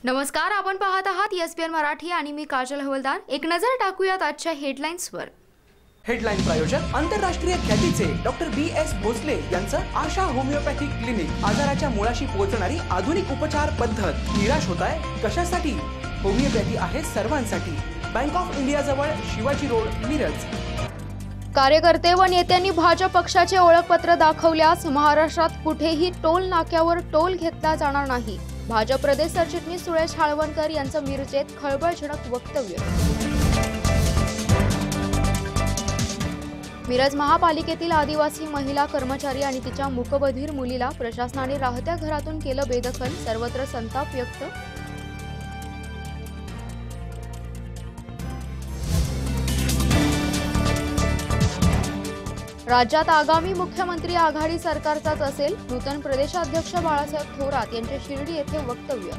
नमस्कार, आपण पाहत आहात ESPN मराठी आणि मी काजल हवलदार। एक नजर टाकूयात आजच्या हेडलाईन्सवर। हेडलाईन प्रायोजक आंतरराष्ट्रीय ख्यातीचे डॉक्टर BS भोसले यांचं आशा होमिओपॅथिक क्लिनिक। आजाराच्या मुळाशी पोहोचणारी आधुनिक उपचार पद्धत। निराश होताय कशासाठी? होमिओपॅथी आहे सर्वांसाठी। बँक ऑफ इंडिया जवळ शिवाजी रोड, मिरज। कार्यकर्ते व नेत्यांनी भाजप पक्षाचे ओळखपत्र दाखवल्यास महाराष्ट्रात कुठेही टोल नाक्यावर टोल घेतला जाणार नाही। भाजप प्रदेश सरचिटणीस सुरेश हाळवणकर यांचं मिरजेत खळबळजनक वक्तव्य। मिरज महापालिकेतील आदिवासी महिला कर्मचारी आणि तिच्या मूकबधीर मुलीला प्रशासनाने राहत्या घरातून केलं बेदखल, सर्वत्र संताप व्यक्त। राज्यात आगामी मुख्यमंत्री आघाडी सरकारचाच असेल, नूतन प्रदेशाध्यक्ष बाळासाहेब थोरात यांचे शिर्डी येथे वक्तव्य।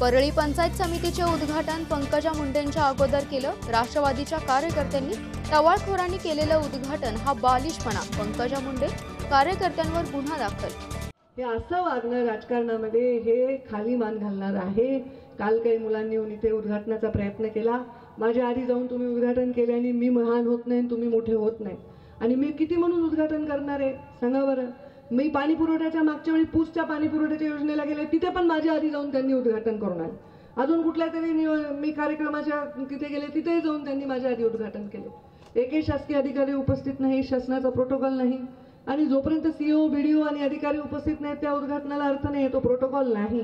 परळी पंचायत समितीचे उद्घाटन पंकजा मुंडेंच्या अगोदर केलं। राष्ट्रवादीच्या कार्यकर्त्यांनी टवाळखोरांनी केलेलं उद्घाटन हा बालिशपणा, पंकजा मुंडे कार्यकर्त्यांवर गुन्हा दाखल। हे असं वागणं राजकारणामध्ये हे खाली मान घालणार आहे। काल काही मुलांनी येऊन इथे उद्घाटनाचा प्रयत्न केला, माझ्या आधी जाऊन तुम्ही उद्घाटन केले आणि मी महान होत नाही, तुम्ही मोठे होत नाही। आणि मी किती म्हणून उद्घाटन करणार आहे सांगा बरं? मी पाणी पुरवठ्याच्या मागच्या वेळी पूसच्या पाणी पुरवठ्याच्या योजनेला गेले, तिथे पण माझ्या आधी जाऊन त्यांनी उद्घाटन करून आले। अजून कुठल्या तरी मी कार्यक्रमाच्या तिथे गेले, तिथेही जाऊन त्यांनी माझ्या आधी उद्घाटन केले। एकही शासकीय अधिकारी उपस्थित नाही, शासनाचा प्रोटोकॉल नाही आणि जोपर्यंत CEO, BDO आणि अधिकारी उपस्थित नाहीत त्या उद्घाटनाला अर्थ नाही, तो प्रोटोकॉल नाही।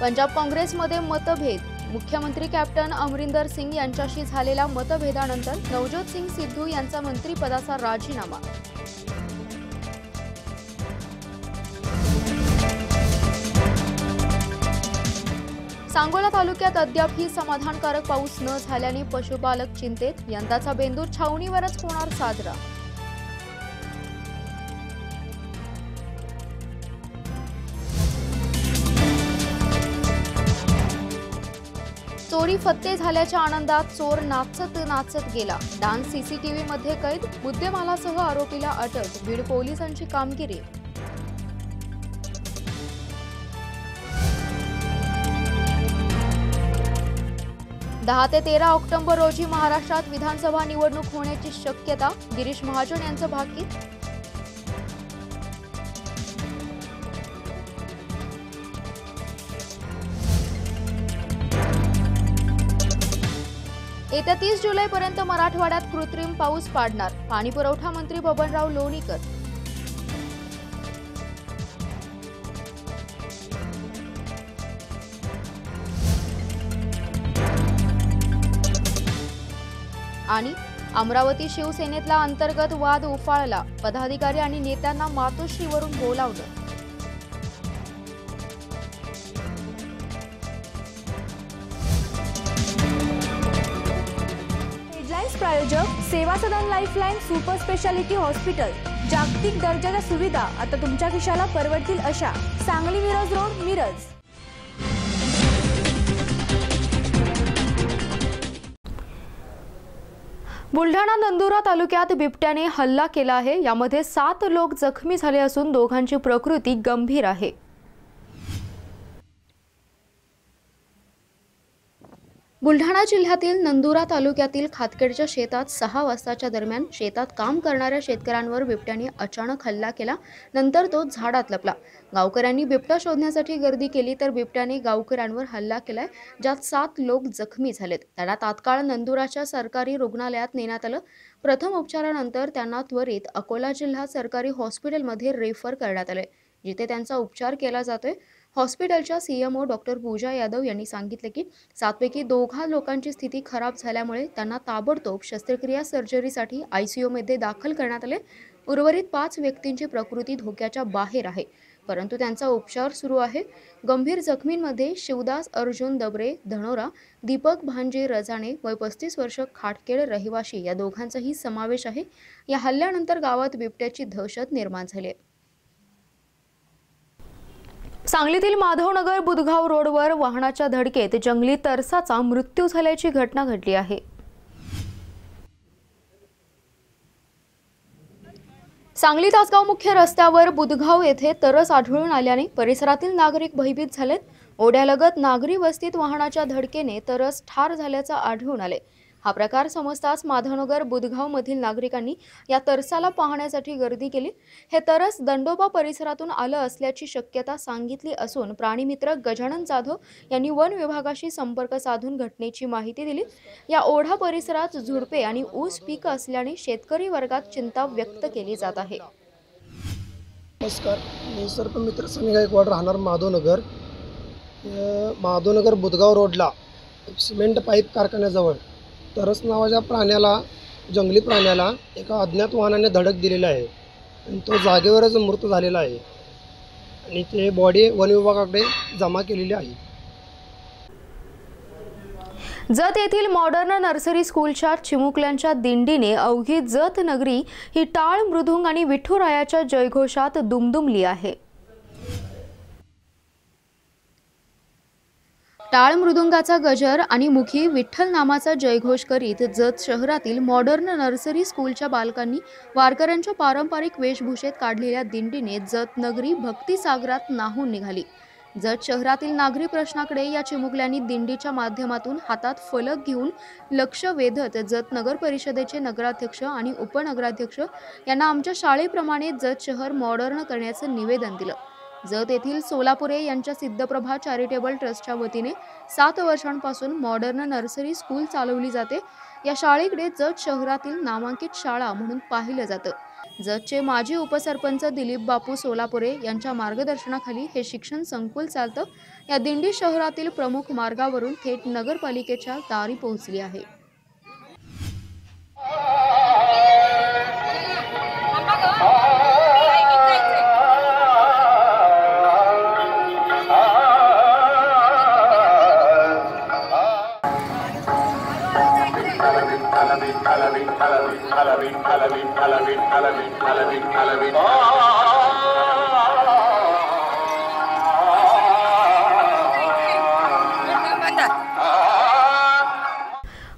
पंजाब काँग्रेसमध्ये मतभेद, मुख्यमंत्री कॅप्टन अमरिंदर सिंग यांच्याशी झालेल्या मतभेदानंतर नवजोत सिंग सिद्धू यांचा मंत्रिपदाचा राजीनामा। सांगोला तालुक्यात अद्यापही समाधानकारक पाऊस न झाल्याने पशुपालक चिंतेत, यंदाचा बेंदूर छावणीवरच होणार साजरा। चोरी फत्ते झाल्याच्या आनंदात चोर नाचत नाचत गेला, डान्स CCTV मध्ये कैद, मुद्देमालासह आरोपीला अटक, बीड पोलिसांची कामगिरी। 10 ते 13 ऑक्टोबर रोजी महाराष्ट्रात विधानसभा निवडणूक होण्याची शक्यता, गिरीश महाजन यांचं भाकीत। येत्या 30 जुलैपर्यंत मराठवाड्यात कृत्रिम पाऊस पाडणार, पाणीपुरवठा मंत्री बबनराव लोणीकर। आणि अमरावती शिवसेनेतला अंतर्गत वाद उफाळला, पदाधिकारी आणि नेत्यांना मातोश्रीवरून बोलावलं। हेडलाईन्स प्रायोजक सेवा सदन लाईफलाईन सुपर स्पेशालिटी हॉस्पिटल, जागतिक दर्जाच्या सुविधा आता तुमच्या खिशाला परवडतील अशा, सांगली मिरज रोड, मिरज। बुलढाणा नंदुरा तालुक्यात बिबट्याने हल्ला केला आहे, यामध्ये 7 लोक जखमी झाले असून दोघांची प्रकृती गंभीर आहे। बुलढाणा जिल्ह्यातील नंदुरा तालुक्यातील खातखेडच्या शेतात 6 वाजताच्या दरम्यान शेतात काम करणाऱ्या शेतकऱ्यांवर बिबट्याने अचानक हल्ला केला, नंतर तो झाडात लपला। गावकऱ्यांनी बिबट्या शोधण्यासाठी गर्दी केली तर बिबट्याने गावकऱ्यांवर हल्ला केलाय, ज्यात 7 लोक जखमी झालेत। त्यांना तात्काळ नंदुराच्या सरकारी रुग्णालयात नेण्यात आलं। प्रथम उपचारानंतर त्यांना त्वरित अकोला जिल्हा सरकारी हॉस्पिटलमध्ये रेफर करण्यात आले, जिथे त्यांचा उपचार केला जातोय। हॉस्पिटलच्या CMO डॉक्टर पूजा यादव यांनी सांगितले की 7 पैकी 2 लोकांची स्थिती खराब झाल्यामुळे त्यांना ताबडतोब शस्त्रक्रिया सर्जरीसाठी ICU मध्ये दाखल करण्यात आले। उर्वरित 5 व्यक्तींची प्रकृती धोक्याच्या बाहेर आहे, परंतु त्यांचा उपचार सुरू आहे। गंभीर जखमींमध्ये शिवदास अर्जुन दबरे धनोरा, दीपक भांजे रजाणे वय 35 वर्ष खाटखेड रहिवाशी या दोघांचाही समावेश आहे। या हल्ल्यानंतर गावात बिबट्याची दहशत निर्माण झाली आहे। सांगलीतील माधवनगर बुधगाव रोडवर वाहनाच्या धडकेत जंगली तरसाचा मृत्यू झाल्याची घटना घडली आहे। सांगली तासगाव मुख्य रस्त्यावर बुधगाव येथे तरस आढळून आल्याने परिसरातील नागरिक भयभीत झालेत। ओढ्यालगत नागरी वस्तीत वाहनाच्या धडकेने तरस ठार झाल्याचे आढळून आले। हा प्रकार समजताच माधवनगर बुधगाव मधील नागरिकांनी या तरसाला पाहण्यासाठी गर्दी केली। हे तरस दंडोबा परिसरातून आलं असल्याची शक्यता सांगितली असून प्राणीमित्र गजानन जाधव यांनी वन विभागाशी संपर्क साधून घटनेची माहिती दिली। या ओढा परिसरात झुडपे आणि ऊस पीक असल्याने शेतकरी वर्गात चिंता व्यक्त केली जात आहे। नमस्कार, मी सर्पमित्र सनी गायकवाड, राहणार माधवनगर। माधवनगर बुधगाव रोडला सिमेंट पाईप कारखान्याजवळ तरस नावाच्या प्राण्याला, जंगली प्राण्याला एका अज्ञात वाहनाने धडक दिलेला आहे आणि तो जागेवरच मृत झालेला आहे आणि ते बॉडी वन विभागाकडे जमा केलेली आहे। जत येथील मॉडर्न नर्सरी स्कूलच्या चिमुकल्यांच्या दिंडीने अवघी जत नगरी ही टाळ, मृदुंग आणि विठुरायाच्या जयघोषात दुमदुमली आहे। टाळ मृदुंगाचा गजर आणि मुखी विठ्ठल नामाचा जयघोष करीत जत शहरातील मॉडर्न नर्सरी स्कूलच्या बालकांनी वारकऱ्यांच्या पारंपरिक वेशभूषेत काढलेल्या दिंडीने जत नगरी भक्तिसागरात न्हाऊन निघाली। जत शहरातील नागरी प्रश्नाकडे या चिमुकल्यांनी दिंडीच्या माध्यमातून हातात फलक घेऊन लक्ष वेधत जत नगर परिषदेचे नगराध्यक्ष आणि उपनगराध्यक्ष यांना आमच्या शाळेप्रमाणे जत शहर मॉडर्न करण्याचे निवेदन दिलं। जत येथील सोलापुरे यांच्या सिद्धप्रभा चॅरिटेबल ट्रस्टच्या वतीने 7 वर्षांपासून मॉडर्न नर्सरी स्कूल चालवली जाते। या शाळेकडे जत शहरातील नामांकित शाळा म्हणून पाहिलं जातं। जतचे माजी उपसरपंच दिलीप बापू सोलापुरे यांच्या मार्गदर्शनाखाली हे शिक्षण संकुल चालतं। या दिंडी शहरातील प्रमुख मार्गावरून थेट नगरपालिकेच्या दारी पोहोचली आहे।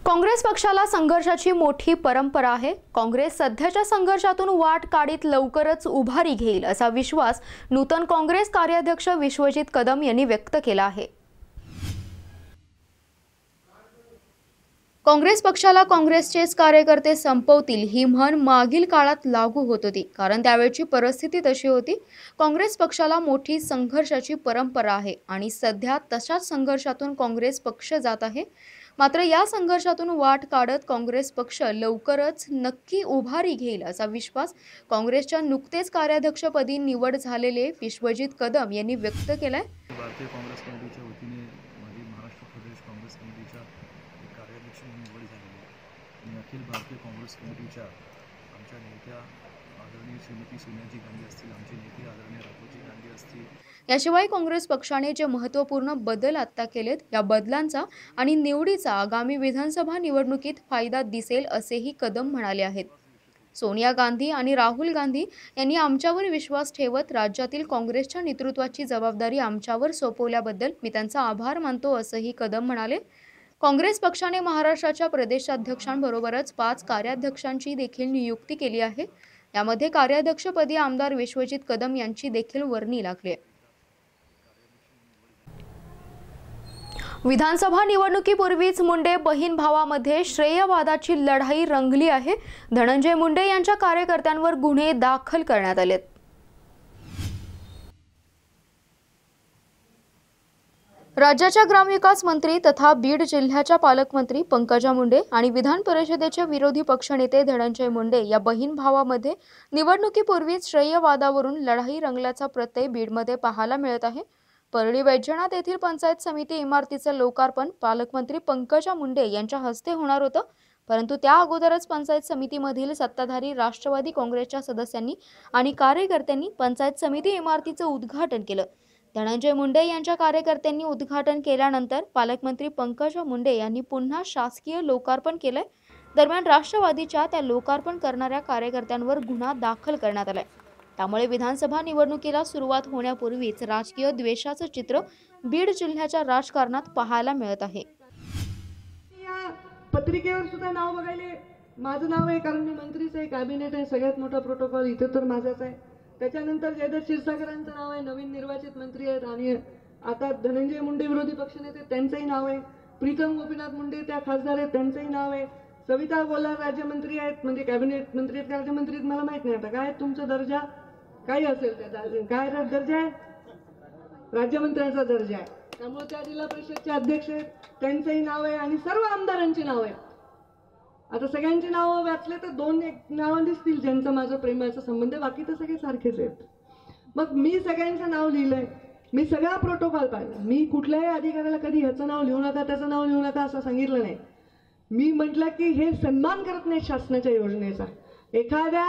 काँग्रेस पक्षाला संघर्षाची मोठी परंपरा आहे। काँग्रेस सध्याच्या संघर्षातून वाट काढीत लवकरच उभारी घेईल असा विश्वास नूतन काँग्रेस कार्याध्यक्ष विश्वजित कदम यांनी व्यक्त केला आहे। काँग्रेस पक्षाला काँग्रेसचेच कार्यकर्ते संपवतील ही म्हण मागील काळात लागू होत होती, कारण त्यावेळची परिस्थिती तशी होती। काँग्रेस पक्षाला मोठी संघर्षाची परंपरा आहे आणि सध्या तशाच संघर्षातून काँग्रेस पक्ष जात आहे। मात्र या संघर्षातून वाट काढत काँग्रेस पक्ष लवकरच नक्की उभारी घेईल असा विश्वास काँग्रेसच्या नुकतेच कार्याध्यक्षपदी निवड झालेले विश्वजित कदम यांनी व्यक्त केलाय। भारतीय काँग्रेस कमिटीच्या वतीने माझी महाराष्ट्र प्रदेश काँग्रेस कमिटीच्या कार्याध्यक्ष म्हणून निवड झालेली आहे आणि अखिल भारतीय काँग्रेस कमिटीच्या आमच्या नेत्या आदरणीय श्रीमती सोनियाजी गांधी असतील, आमचे नेते आदरणीय राहुलजी गांधी असतील। याशिवाय काँग्रेस पक्षाने जे महत्त्वपूर्ण बदल आता केलेत, या बदलांचा आणि निवडीचा आगामी विधानसभा निवडणुकीत फायदा दिसेल असेही कदम म्हणाले आहेत। सोनिया गांधी आणि राहुल गांधी यांनी आमच्यावर विश्वास ठेवत राज्यातील काँग्रेसच्या नेतृत्वाची जबाबदारी आमच्यावर सोपवल्याबद्दल मी त्यांचा आभार मानतो असंही कदम म्हणाले। काँग्रेस पक्षाने महाराष्ट्राच्या प्रदेशाध्यक्षांबरोबरच 5 कार्याध्यक्षांची देखील नियुक्ती केली आहे। यामध्ये कार्याध्यक्षपदी आमदार विश्वजित कदम यांची देखील वर्णी लागली आहे। विधानसभा निवडणुकीपूर्वीच मुंडे बहीण भावामध्ये श्रेयवादाची लढाई रंगली आहे। धनंजय मुंडे यांच्या कार्यकर्त्यांवर गुन्हे दाखल करण्यात आलेत। राज्याच्या ग्रामविकास मंत्री तथा बीड जिल्ह्याच्या पालकमंत्री पंकजा मुंडे आणि विधान परिषदेचे विरोधी पक्षनेते धनंजय मुंडे या बहीण भावामध्ये निवडणुकीपूर्वीच श्रेयवादावरून लढाई रंगल्याचा प्रत्यय बीडमध्ये पाहायला मिळत आहे। परळी वैजनाथ येथील पंचायत समिती इमारतीचे लोकार्पण पालकमंत्री पंकजा मुंडे यांच्या हस्ते होणार होतं, परंतु त्या अगोदरच पंचायत समितीमधील सत्ताधारी राष्ट्रवादी काँग्रेसच्या सदस्यांनी आणि कार्यकर्त्यांनी पंचायत समिती इमारतीचे उद्घाटन केलं। धनंजय मुंडे यांच्या कार्यकर्त्यांनी उद्घाटन केल्यानंतर पालकमंत्री पंकजा मुंडे यांनी पुन्हा शासकीय लोकार्पण केले। दरम्यान राष्ट्रवादीच्या त्या लोकार्पण करणाऱ्या कार्यकर्त्यांवर गुन्हा दाखल करण्यात आलाय। त्यामुळे विधानसभा निवडणुकीला सुरुवात होण्यापूर्वीच राजकीय द्वेषाचं चित्र बीड जिल्ह्याच्या राजकारणात पाहायला मिळत आहे. या पत्रिकेवर सुद्धा नाव बघायले माझं नाव आहे, कारण मी मंत्रीच आहे, कॅबिनेट आहे, सगळ्यात मोठा प्रोटोकॉल इथे तर माझाच आहे. त्याच्यानंतर जयदत्त क्षीरसागरांचं नाव आहे, नवीन निर्वाचित मंत्री आहेत, आणि आता धनंजय मुंडे विरोधी पक्षनेते त्यांचंही नाव आहे. प्रीतम गोपीनाथ मुंडे त्या खासदार आहेत, त्यांचंही नाव आहे. सविता गोलार राज्यमंत्री आहेत, म्हणजे कॅबिनेट मंत्री आहेत, राज्यमंत्री आहेत, मला माहित नाही आता काय तुमचा दर्जा काही असेल, त्याचा काय दर्जा आहे, राज्यमंत्र्यांचा दर्जा आहे. त्यामुळे त्या जिल्हा परिषदचे अध्यक्ष आहेत, त्यांचंही नाव आहे, आणि सर्व आमदारांची नाव आहेत. आता सगळ्यांची नावं वाचले तर 2-1 नावं दिसतील ज्यांचं माझं प्रेमाचा संबंध आहे, बाकी तर सगळे सारखेच आहेत. मग मी सगळ्यांचं नाव लिहिलंय, मी सगळा प्रोटोकॉल पाहिला. मी कुठल्याही अधिकाऱ्याला कधी ह्याचं नाव लिहू नका, त्याचं नाव लिहू नका असं सांगितलं नाही. मी म्हटलं की हे सन्मान करत नाही शासनाच्या योजनेचा. एखाद्या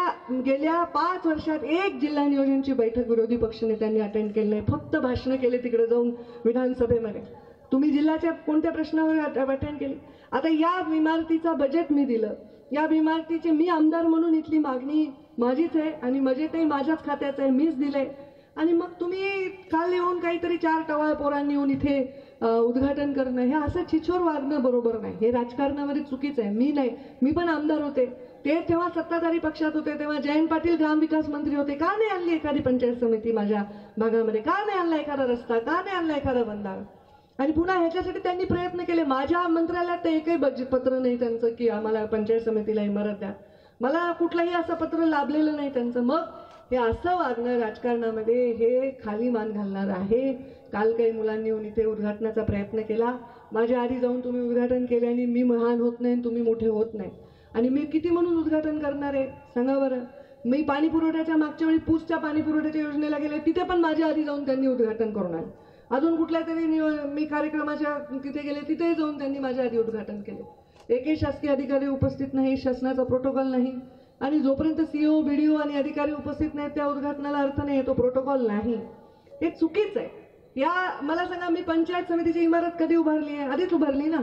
गेल्या 5 वर्षात एक जिल्हा नियोजनची बैठक विरोधी पक्षनेत्यांनी अटेंड केली नाही, फक्त भाषणं केले तिकडे जाऊन विधानसभेमध्ये. तुम्ही जिल्ह्याच्या कोणत्या प्रश्नावर अटेंड केली? आता या इमारतीचा बजेट मी दिलं, या इमारतीचे मी आमदार म्हणून इथली मागणी माझीच आहे, आणि बजेटही माझ्याच खात्याचं आहे, मीच दिलंय. आणि मग तुम्ही काल येऊन काहीतरी 4 टवाळ पोरांनी येऊन इथे उद्घाटन करणं, हे असं छिछोर वागणं बरोबर नाही. हे राजकारणामध्ये चुकीचं आहे. मी नाही, मी पण आमदार होते, ते तेव्हा सत्ताधारी पक्षात होते, तेव्हा जयंत पाटील ग्रामविकास मंत्री होते. का नाही आणली एखादी पंचायत समिती माझ्या भागामध्ये? का नाही आणला एखादा रस्ता? का नाही आणला एखादा बंधारा? आणि पुन्हा ह्याच्यासाठी त्यांनी प्रयत्न केले. माझ्या मंत्रालयात तर एकही बजेट पत्र नाही त्यांचं की आम्हाला पंचायत समितीला इमारत द्या. मला कुठलंही असं पत्र लाभलेलं नाही त्यांचं. मग हे असं वागणं राजकारणामध्ये हे खाली मान घालणार आहे. काल काही मुलांनी येऊन इथे उद्घाटनाचा प्रयत्न केला. माझ्या आधी जाऊन तुम्ही उद्घाटन केले, आणि मी महान होत नाही, तुम्ही मोठे होत नाही. आणि मी किती म्हणून उद्घाटन करणार आहे सांगा बरं? मी पाणी पुरवठ्याच्या मागच्या वेळी पूसच्या पाणी पुरवठ्याच्या योजनेला गेले, तिथे पण माझ्या आधी जाऊन त्यांनी उद्घाटन करून आले. अजून कुठल्या तरी मी कार्यक्रमाच्या तिथे गेले, तिथे जाऊन त्यांनी माझ्या आधी उद्घाटन केले. एकही शासकीय अधिकारी उपस्थित नाही, शासनाचा प्रोटोकॉल नाही, आणि जोपर्यंत सीओ बीडीओ आणि अधिकारी उपस्थित नाहीत त्या उद्घाटनाला अर्थ नाही, तो प्रोटोकॉल नाही. हे चुकीचं आहे. या मला सांगा, मी पंचायत समितीची इमारत कधी उभारली आहे? आधीच उभारली ना.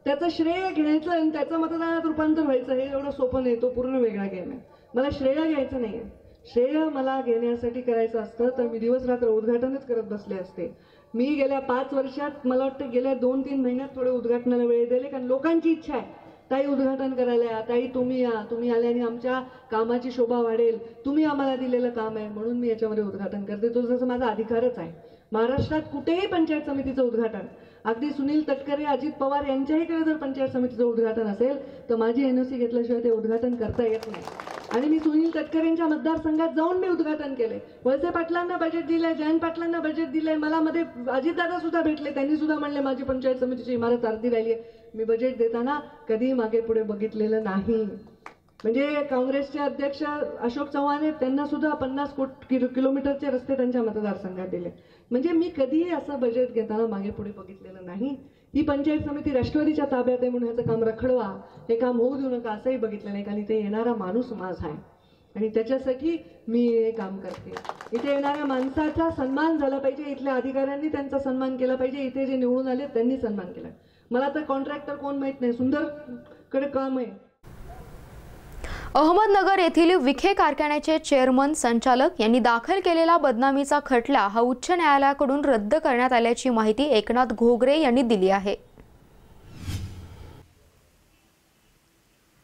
त्याचं श्रेय घ्यायचं आणि त्याचं मतदानात रूपांतर व्हायचं हे एवढं सोपं नाही, तो पूर्ण वेगळा गेम आहे. मला श्रेय घ्यायचं नाही आहे. श्रेय मला घेण्यासाठी करायचं असतं तर मी दिवस रात्र उद्घाटनच करत बसले असते. मी गेल्या 5 वर्षात मला वाटतं गेल्या 2-3 महिन्यात थोडे उद्घाटनाला वेळ दिले, कारण लोकांची इच्छा आहे ताई उद्घाटन करायला या, ताई तुम्ही या, तुम्ही आल्याने आमच्या कामाची शोभा वाढेल, तुम्ही आम्हाला दिलेलं काम आहे म्हणून मी याच्यामध्ये उद्घाटन करते. तो जसं माझा अधिकारच आहे. महाराष्ट्रात कुठेही पंचायत समितीचं उद्घाटन, अगदी सुनील तटकरे अजित पवार यांच्याहीकडे जर पंचायत समितीचं उद्घाटन असेल तर माझी एनओसी घेतल्याशिवाय ते उद्घाटन करता येत नाही. आणि मी सुनील तटकरेंच्या मतदारसंघात जाऊन मी उद्घाटन केले. वळसे पाटलांना बजेट दिलंय, जयंत पाटलांना बजेट दिलंय, मला मध्ये अजितदादा सुद्धा भेटले, त्यांनी सुद्धा म्हणले माझी पंचायत समितीची इमारत अर्धी राहिली आहे. मी बजेट देताना कधीही मागे पुढे बघितलेलं नाही. म्हणजे काँग्रेसचे अध्यक्ष अशोक चव्हाण आहेत, त्यांना सुद्धा 50 किलोमीटरचे रस्ते त्यांच्या मतदारसंघात दिले. म्हणजे मी कधीही असं बजेट घेताना मागे पुढे बघितलेलं नाही. ही पंचायत समिती राष्ट्रवादीच्या ताब्यात आहे म्हणून ह्याचं काम रखडवा, हे काम होऊ देऊ नका असंही बघितलं नाही, कारण इथे येणारा माणूस माझा आहे आणि त्याच्यासाठी मी हे काम करते. इथे येणाऱ्या माणसाचा सन्मान झाला पाहिजे, इथल्या अधिकाऱ्यांनी त्यांचा सन्मान केला पाहिजे, इथे जे निवडून आले त्यांनी सन्मान केला. मला तर कॉन्ट्रॅक्टर कोण माहित नाही, सुंदरकडे काम आहे. अहमदनगर येथील विखे कारखान्याचे चेअरमन संचालक यांनी दाखल केलेला बदनामीचा खटला हा उच्च न्यायालयाकडून रद्द करण्यात आल्याची माहिती एकनाथ घोगरे यांनी दिली आहे.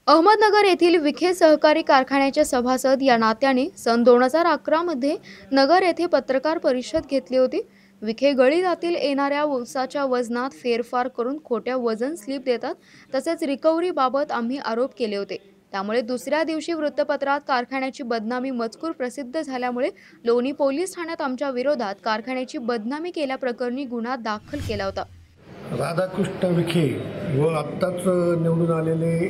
अहमदनगर येथील विखे सहकारी कारखान्याचे सभासद या नात्याने सन 2011 मध्ये नगर येथे पत्रकार परिषद घेतली होती. विखे गळीतातील येणाऱ्या ऊसाच्या वजनात फेरफार करून खोट्या वजन स्लिप देतात, तसेच रिकव्हरी बाबत आम्ही आरोप केले होते. त्यामुळे दुसऱ्या दिवशी वृत्तपत्रात कारखान्याची बदनामी मजकूर प्रसिद्ध झाल्यामुळे लोणी पोलीस ठाण्यात आमच्या विरोधात कारखान्याची बदनामी केल्याप्रकरणी गुन्हा दाखल केला होता. राधाकृष्ण विखे व आत्ताच निवडून आलेले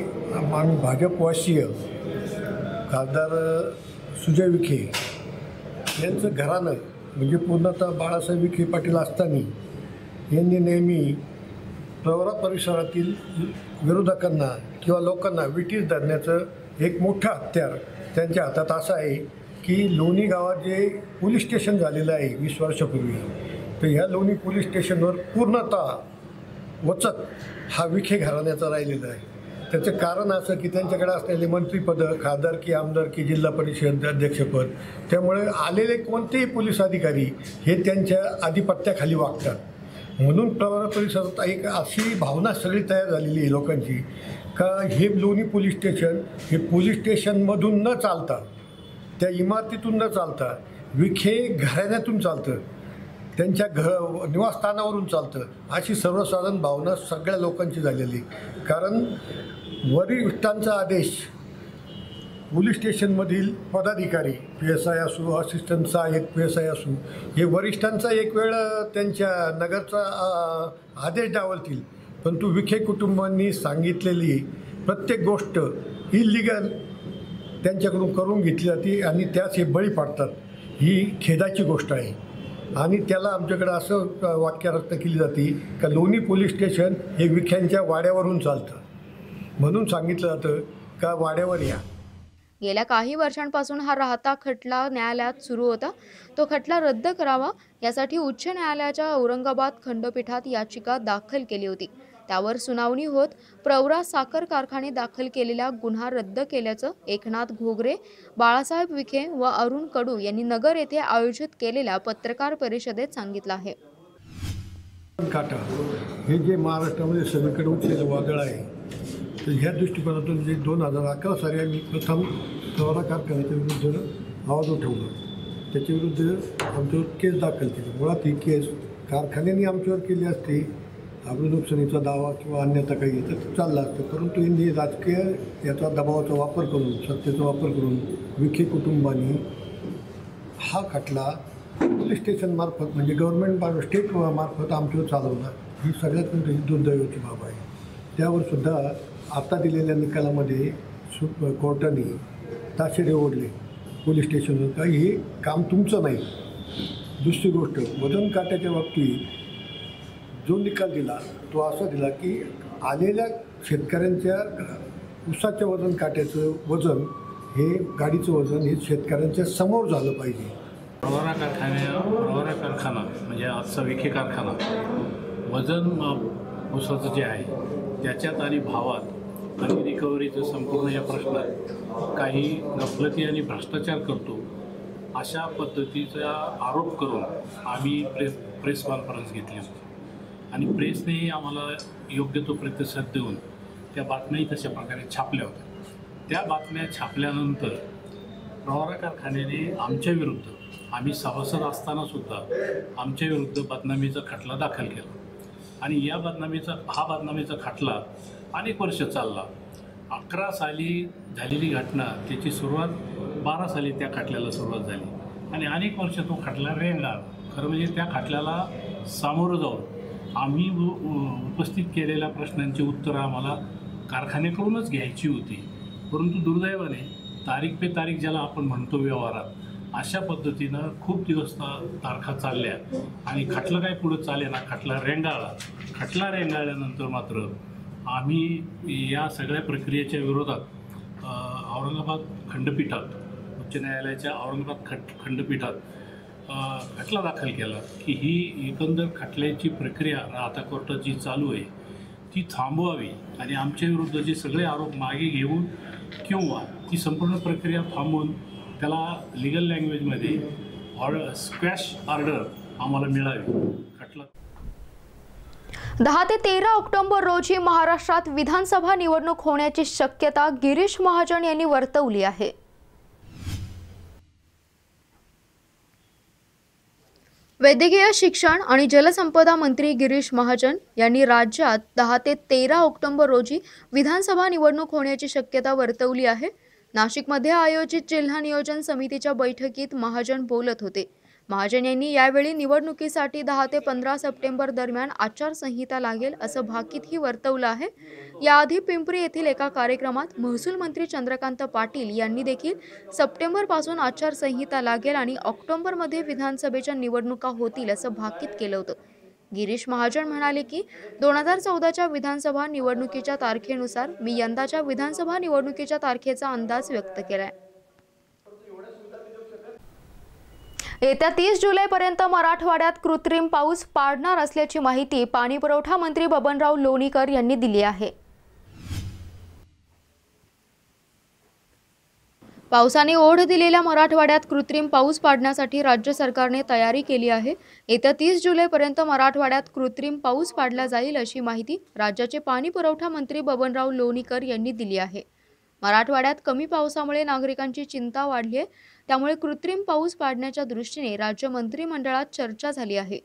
भाजपवासीय खासदार सुजय विखे यांचं घराणं म्हणजे पूर्णतः बाळासाहेब विखे पाटील असताना यांनी नेहमी प्रवरा परिसरातील विरोधकांना किंवा लोकांना विटीस धरण्याचं एक मोठं हत्यार त्यांच्या हातात असं आहे की लोणी गावात जे पोलीस स्टेशन झालेलं आहे 20 वर्षापूर्वी, तर ह्या लोणी पोलीस स्टेशनवर पूर्णतः वचक हा विखे घराण्याचा राहिलेला आहे. त्याचं कारण असं की त्यांच्याकडे असलेले मंत्रिपदं, खासदारकी, आमदारकी, जिल्हा परिषद अध्यक्षपद, त्यामुळे आलेले कोणतेही पोलीस अधिकारी हे त्यांच्या आधिपत्याखाली वागतात. म्हणून प्रवरा परिसरात एक अशी भावना सगळी तयार झालेली आहे लोकांची का हे लोणी पोलीस स्टेशन हे पोलीस स्टेशनमधून न चालता, त्या इमारतीतून न चालता विखे घराण्यातून चालतं, त्यांच्या निवासस्थानावरून चालतं, अशी सर्वसाधारण भावना सगळ्या लोकांची झालेली. कारण वरिष्ठांचा आदेश पोलीस स्टेशनमधील पदाधिकारी PSI असो, असिस्टंट सहाय्यक PSI असो, हे वरिष्ठांचा एक वेळ त्यांच्या नगरचा आदेश डावलतील, परंतु विखे कुटुंबांनी सांगितलेली प्रत्येक गोष्ट इलिगल त्यांच्याकडून करून घेतली जाते आणि त्यास हे बळी पडतात. ही खेदाची गोष्ट आहे. आणि त्याला आमच्याकडे असं वाक्यार्थ केली जाते का लोणी पोलीस स्टेशन हे विख्यांच्या वाड्यावरून चालतं, म्हणून सांगितलं जातं का वाड्यावर या. गेल्या काही वर्षांपासून हा राहता खटला न्यायालयात सुरू होता. तो खटला रद्द करावा यासाठी उच्च न्यायालयाच्या औरंगाबाद खंडपीठात याचिका दाखल केली होती. त्यावर सुनावणी होत प्रवरा साखर कारखाने दाखल केलेला गुन्हा रद्द केल्याचं एकनाथ घोगरे, बाळासाहेब विखे व अरुण कडू यांनी नगर येथे आयोजित केलेल्या पत्रकार परिषदेत सांगितलं आहे. काटा हे जे महाराष्ट्रामध्ये सगळीकडे उठलेलं वादळ आहे, तर ह्या दृष्टिकोनातून जे 2011 साली आम्ही प्रथम प्रवरा कारखान्याच्या विरुद्ध आवाज उठवला, त्याच्याविरुद्ध आमच्यावर केस दाखल केली. मुळात ही केस कारखान्याने आमच्यावर केली असती, आपलं नुकसानीचा दावा किंवा अन्यथा काही तर चाललं असतं, परंतु यांनी राजकीय याचा दबावाचा वापर करून, सत्तेचा वापर करून विखे कुटुंबांनी हा खटला पोलीस स्टेशनमार्फत म्हणजे गव्हर्नमेंट स्टेट मार्फत आमच्यावर चालवला. ही सगळ्यात मोठी दुर्दैवाची बाब आहे. त्यावर सुद्धा आता दिलेल्या निकालामध्ये कोर्टाने ताशेरे ओढले पोलीस स्टेशनवर का हे काम तुमचं नाही. दुसरी गोष्ट, वजन काट्याच्या बाबतीत जो निकाल दिला तो असा दिला की आलेल्या शेतकऱ्यांच्या ऊसाच्या वजन काट्याचं वजन हे गाडीचं वजन हे शेतकऱ्यांच्या समोर झालं पाहिजे. प्रवरा कारखाना म्हणजे आजचा विखे कारखाना वजन ऊसाचं जे आहे त्याच्यात आणि भावात आणि रिकव्हरीचं संपूर्ण या प्रश्नात काही गफलती आणि भ्रष्टाचार करतो अशा पद्धतीचा आरोप करून आम्ही प्रेस कॉन्फरन्स घेतली होती आणि प्रेसनेही आम्हाला योग्य तो प्रतिसाद देऊन त्या बातम्याही तशा प्रकारे छापल्या होत्या. त्या बातम्या छापल्यानंतर प्रवरा कारखान्याने आमच्या विरुद्ध, आम्ही सभासद असतानासुद्धा आमच्या विरुद्ध बदनामीचा खटला दाखल केला आणि हा बदनामीचा खटला अनेक वर्ष चालला. 11 साली झालेली घटना त्याची सुरुवात 12 साली त्या खटल्याला सुरुवात झाली आणि अनेक वर्ष तो खटला रेंगाळला. खरं म्हणजे त्या खटल्याला सामोरं जाऊन आम्ही उपस्थित केलेल्या प्रश्नांची उत्तरं आम्हाला कारखान्याकडूनच घ्यायची होती, परंतु दुर्दैवाने तारीख पे तारीख ज्याला आपण म्हणतो व्यवहारात, अशा पद्धतीनं खूप दिवस तारखा चालल्या आणि खटला काय पुढं चालेना, खटला रेंगाळला. खटला रेंगाळल्यानंतर मात्र आम्ही या सगळ्या प्रक्रियेच्या विरोधात औरंगाबाद खंडपीठात, उच्च न्यायालयाच्या औरंगाबाद खंडपीठात खटला दाखल केला की ही एकंदर खटल्याची प्रक्रिया आता कोर्टात जी चालू आहे ती थांबवावी आणि आमच्या विरुद्ध जे सगळे आरोप मागे घेऊन किंवा ती संपूर्ण प्रक्रिया थांबवून त्याला लिगल लँग्वेजमध्ये स्क्वॅश ऑर्डर आम्हाला मिळावी. खटला 10 ते 13 ऑक्टोबर रोजी महाराष्ट्रात विधानसभा निवडणूक होण्याची शक्यता गिरीश महाजन यांनी वर्तवली आहे. वैद्यकीय शिक्षण आणि जलसंपदा मंत्री गिरीश महाजन यांनी राज्यात 10 ते 13 ऑक्टोबर रोजी विधानसभा निवडणूक होण्याची शक्यता वर्तवली आहे. नाशिकमध्ये आयोजित जिल्हा नियोजन समितीच्या बैठकीत महाजन बोलत होते. महाजन यांनी यावेळी निवडणुकीसाठी 10 ते 15 सप्टेंबर दरम्यान आचारसंहिता लागेल असं भाकीतही वर्तवलं आहे. याआधी पिंपरी येथील एका कार्यक्रमात महसूल मंत्री चंद्रकांत पाटील यांनी देखील सप्टेंबरपासून आचारसंहिता लागेल आणि ऑक्टोबरमध्ये विधानसभेच्या निवडणुका होतील असं भाकीत केलं होतं. गिरीश महाजन म्हणाले की 2014च्या विधानसभा निवडणुकीच्या तारखेनुसार मी यंदाच्या विधानसभा निवडणुकीच्या तारखेचा अंदाज व्यक्त केलाय. येत्या 30 जुलैपर्यंत मराठवाड्यात कृत्रिम पाऊस पाडणार असल्याची माहिती पाणीपुरवठा मंत्री बबनराव लोणीकर यांनी दिली आहे. पावसाने ओढ दिलेल्या मराठवाड्यात कृत्रिम पाऊस पाडण्यासाठी राज्य सरकारने तयारी केली आहे. येत्या 30 जुलैपर्यंत मराठवाड्यात कृत्रिम पाऊस पाडला जाईल अशी माहिती राज्याचे पाणी पुरवठा मंत्री बबनराव लोणीकर यांनी दिली आहे. मराठवाड्यात कमी पावसामुळे नागरिकांची चिंता वाढली आहे. त्यामुळे कृत्रिम पाऊस पाडण्याच्या दृष्टीने राज्य मंत्रिमंडळात चर्चा झाली आहे.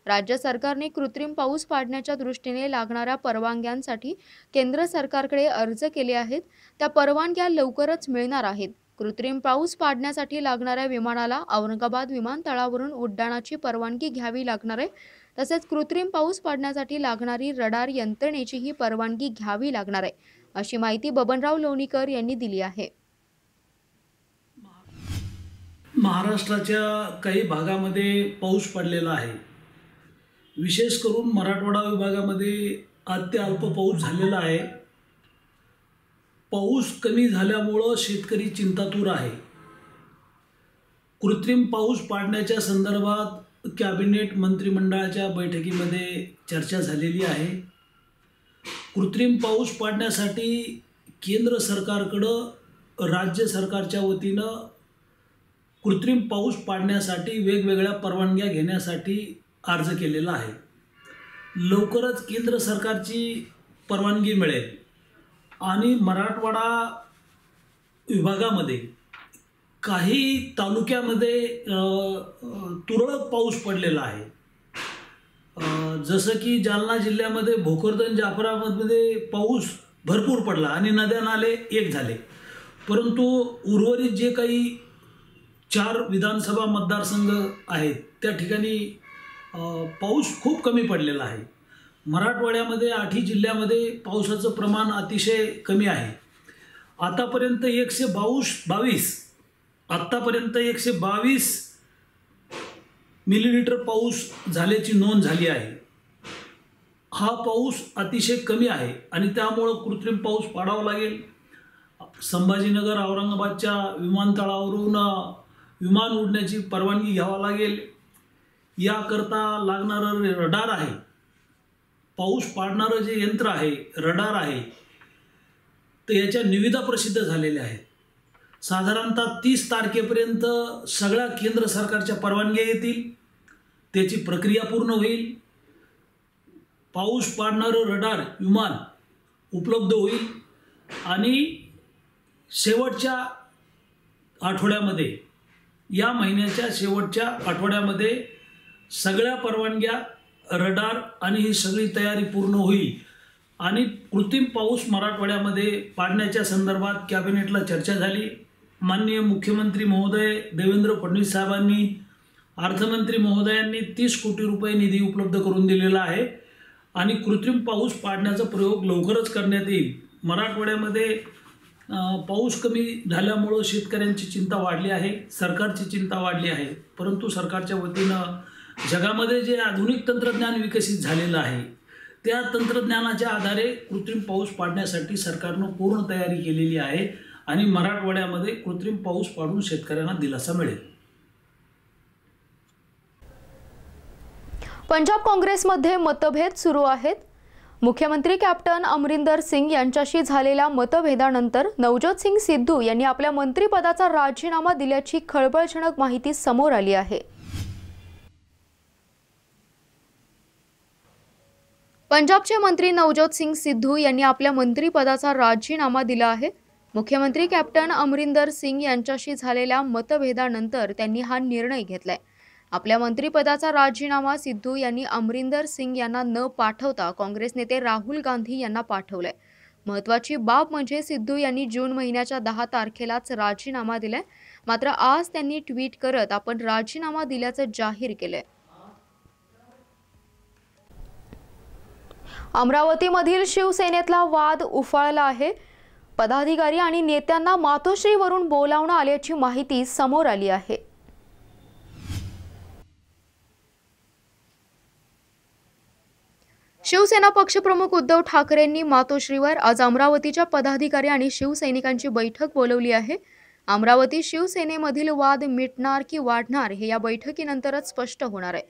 राज्य सरकारने कृत्रिम पाऊस पाडण्याच्या दृष्टीने लागणाऱ्या परवानग्यांसाठी केंद्र सरकारकडे अर्ज केले आहेत. त्या परवानग्या लवकरच मिळणार आहेत. कृत्रिम पाऊस पाडण्यासाठी लागणाऱ्या विमानाला औरंगाबाद विमानतळावरून उड्डाणाची परवानगी घ्यावी लागणार आहे. तसेच कृत्रिम पाऊस पाडण्यासाठी लागणारी रडार यंत्रणेचीही परवानगी घ्यावी लागणार आहे, अशी माहिती बबनराव लोणीकर यांनी दिली आहे. महाराष्ट्राच्या काही भागामध्ये पाऊस पडलेला आहे. विशेष करून मराठवाडा विभागामध्ये अत्यल्प पाऊस झालेला आहे. पाऊस कमी झाल्यामुळं शेतकरी चिंतातूर आहे. कृत्रिम पाऊस पाडण्याच्या संदर्भात कॅबिनेट मंत्रिमंडळाच्या बैठकीमध्ये चर्चा झालेली आहे. कृत्रिम पाऊस पाडण्यासाठी केंद्र सरकारकडं राज्य सरकारच्या वतीनं कृत्रिम पाऊस पाडण्यासाठी वेगवेगळ्या परवानग्या घेण्यासाठी अर्ज केलेला आहे. लवकरच केंद्र सरकारची परवानगी मिळेल आणि मराठवाडा विभागामध्ये काही तालुक्यामध्ये तुरळक पाऊस पडलेला आहे. जसं की जालना जिल्ह्यामध्ये भोकरदन जाफराबादमध्ये पाऊस भरपूर पडला आणि नद्या नाले एक झाले. परंतु उर्वरित जे काही 4 विधानसभा मतदारसंघ आहेत त्या ठिकाणी पाऊस खूप कमी पडलेला आहे. मराठवाड्यामध्ये 8 जिल्ह्यामध्ये पावसाचं प्रमाण अतिशय कमी आहे. आतापर्यंत 122 मिलीमीटर पाऊस झाल्याची नोंद झाली आहे. हा पाऊस अतिशय कमी आहे आणि त्यामुळं कृत्रिम पाऊस पाडावा लागेल. संभाजीनगर औरंगाबादच्या विमानतळावरून विमान उडण्याची परवानगी घ्यावा लागेल. याकरता लागणारं रडार आहे, पाऊस पाडणारं जे यंत्र आहे, रडार आहे, तर याच्या निविदा प्रसिद्ध झालेल्या आहेत. साधारणतः 30 तारखेपर्यंत सगळ्या केंद्र सरकारच्या परवानग्या येतील. त्याची प्रक्रिया पूर्ण होईल. पाऊस पाडणारं रडार विमान उपलब्ध होईल आणि शेवटच्या आठवड्यामध्ये, या महिन्याच्या शेवटच्या आठवड्यामध्ये सगळ्या परवानग्या, रडार आणि ही सगळी तयारी पूर्ण होईल आणि कृत्रिम पाऊस मराठवाड्यामध्ये पाडण्याच्या संदर्भात कॅबिनेटला चर्चा झाली. माननीय मुख्यमंत्री महोदय देवेंद्र फडणवीस साहेबांनी, अर्थमंत्री महोदयांनी 30 कोटी रुपये निधी उपलब्ध करून दिलेला आहे आणि कृत्रिम पाऊस पाडण्याचा प्रयोग लवकरच करण्यात येईल. मराठवाड्यामध्ये पाऊस कमी झाल्यामुळं शेतकऱ्यांची चिंता वाढली आहे, सरकारची चिंता वाढली आहे. परंतु सरकारच्या वतीनं जगामध्ये जे आधुनिक तंत्रज्ञान विकसित झालेलं आहे त्या तंत्रज्ञानाच्या आधारे कृत्रिम पाऊस पाडण्यासाठी सरकारनं पूर्ण तयारी केलेली आहे आणि मराठवाड्यामध्ये कृत्रिम पाऊस पाडून शेतकऱ्यांना दिलासा मिळेल. पंजाब काँग्रेसमध्ये मतभेद सुरू आहेत. मुख्यमंत्री कॅप्टन अमरिंदर सिंग यांच्याशी झालेल्या मतभेदानंतर नवजोत सिंग सिद्धू यांनी आपल्या मंत्रिपदाचा राजीनामा दिल्याची खळबळजनक माहिती समोर आली आहे. पंजाबचे मंत्री नवजोत सिंग सिद्धू यांनी आपल्या मंत्रिपदाचा राजीनामा दिला आहे. मुख्यमंत्री कॅप्टन अमरिंदर सिंग यांच्याशी झालेल्या मतभेदानंतर त्यांनी हा निर्णय घेतलाय. आपल्या मंत्रिपदाचा राजीनामा सिद्धू यांनी अमरिंदर सिंग यांना न पाठवता काँग्रेस नेते राहुल गांधी यांना पाठवलाय. महत्त्वाची बाब म्हणजे सिद्धू यांनी जून महिन्याच्या 10 तारखेलाच राजीनामा दिलाय. मात्र आज त्यांनी ट्विट करत आपण राजीनामा दिल्याचं जाहीर केलंय. अमरावतीमधील शिवसेनेतला वाद उफाळला आहे. पदाधिकारी आणि नेत्यांना मातोश्रीवरून बोलावणं आल्याची माहिती समोर आली आहे. शिवसेना पक्षप्रमुख उद्धव ठाकरेंनी मातोश्रीवर आज अमरावतीच्या पदाधिकारी आणि शिवसैनिकांची बैठक बोलवली आहे. अमरावती शिवसेनेमधील वाद मिटणार की वाढणार हे या बैठकीनंतरच स्पष्ट होणार आहे.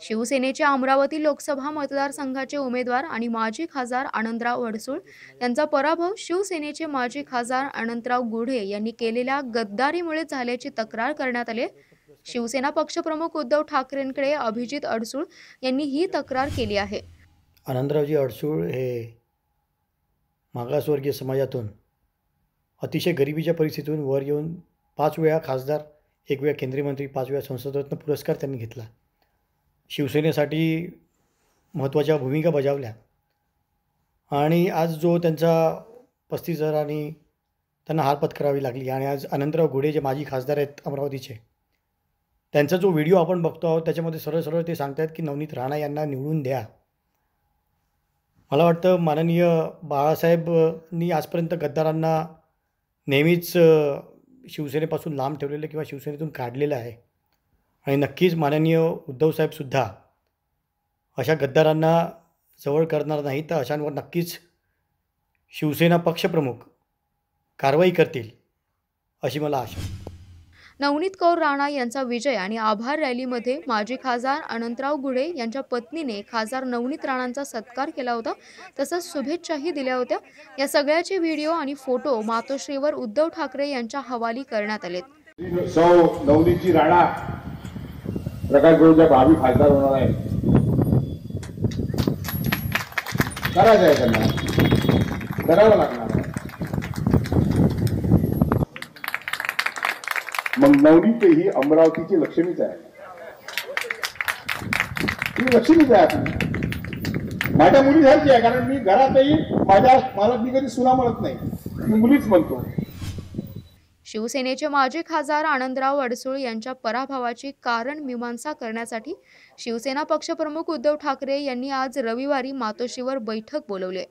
शिवसेनेचे अमरावती लोकसभा मतदारसंघाचे उमेदवार आणि माजी खासदार आनंदराव अडसूळ यांचा पराभव शिवसेनेचे माजी खासदार अनंतराव गुढे यांनी केलेल्या गद्दारीमुळे झाल्याची तक्रार करण्यात आली. शिवसेना पक्षप्रमुख उद्धव ठाकरेंकडे अभिजित अडसूळ यांनी ही तक्रार केली आहे. आनंदरावजी अडसूळ हे मागासवर्गीय समाजातून अतिशय गरिबीच्या परिस्थितीतून वर येऊन 5 वेळा खासदार, 1 वेळा केंद्रीय मंत्री, 5 वेळा संसदरत्न पुरस्कार त्यांनी घेतला. शिवसेनेसाठी महत्त्वाच्या भूमिका बजावल्या आणि आज जो त्यांचा 35,000 त्यांना हार पत्करावी लागली. आणि आज अनंतराव गुढे जे माजी खासदार आहेत अमरावतीचे, त्यांचा जो व्हिडिओ आपण बघतो आहोत त्याच्यामध्ये सरळ सरळ ते सांगत आहेत की नवनीत राणा यांना निवडून द्या. मला वाटतं माननीय बाळासाहेबांनी आजपर्यंत गद्दारांना नेहमीच शिवसेनेपासून लांब ठेवलेलं किंवा शिवसेनेतून काढलेलं आहे. आणि नक्कीच माननीय उद्धवसाहेबसुद्धा अशा गद्दारांना जवळ करणार नाही, तर अशांवर नक्कीच शिवसेना पक्षप्रमुख कारवाई करतील अशी मला आशा. नवनीत कौर राणा यांचा विजय आणि आभार रॅलीमध्ये माजी खासदार अनंतराव गुढे यांच्या पत्नीने खासदार नवनीत राणांचा सत्कार केला होता, तसंच शुभेच्छाही दिल्या होत्या. या सगळ्याचे व्हिडिओ आणि फोटो मातोश्रीवर उद्धव ठाकरे यांच्या हवाली करण्यात आलेत. नवनीतजी राणा प्रकाश भाऊच्या भावी खासदार होणार आहे. करायचं आहे, त्यांना करावं लागणार आहे. मग नवनीत ही अमरावतीची लक्ष्मीच आहे. ती लक्ष्मीच आहे आपली, माझ्या मुलीसारखी आहे. कारण मी घरातही मला मी कधी सुना म्हणत नाही, मी मुलीच म्हणतो. शिवसेनेचे माजी खासदार आनंदराव अडसूळ यांच्या पराभवाची कारण मीमांसा करण्यासाठी शिवसेना पक्षप्रमुख उद्धव ठाकरे यांनी आज रविवारी मातोश्रीवर बैठक बोलवली.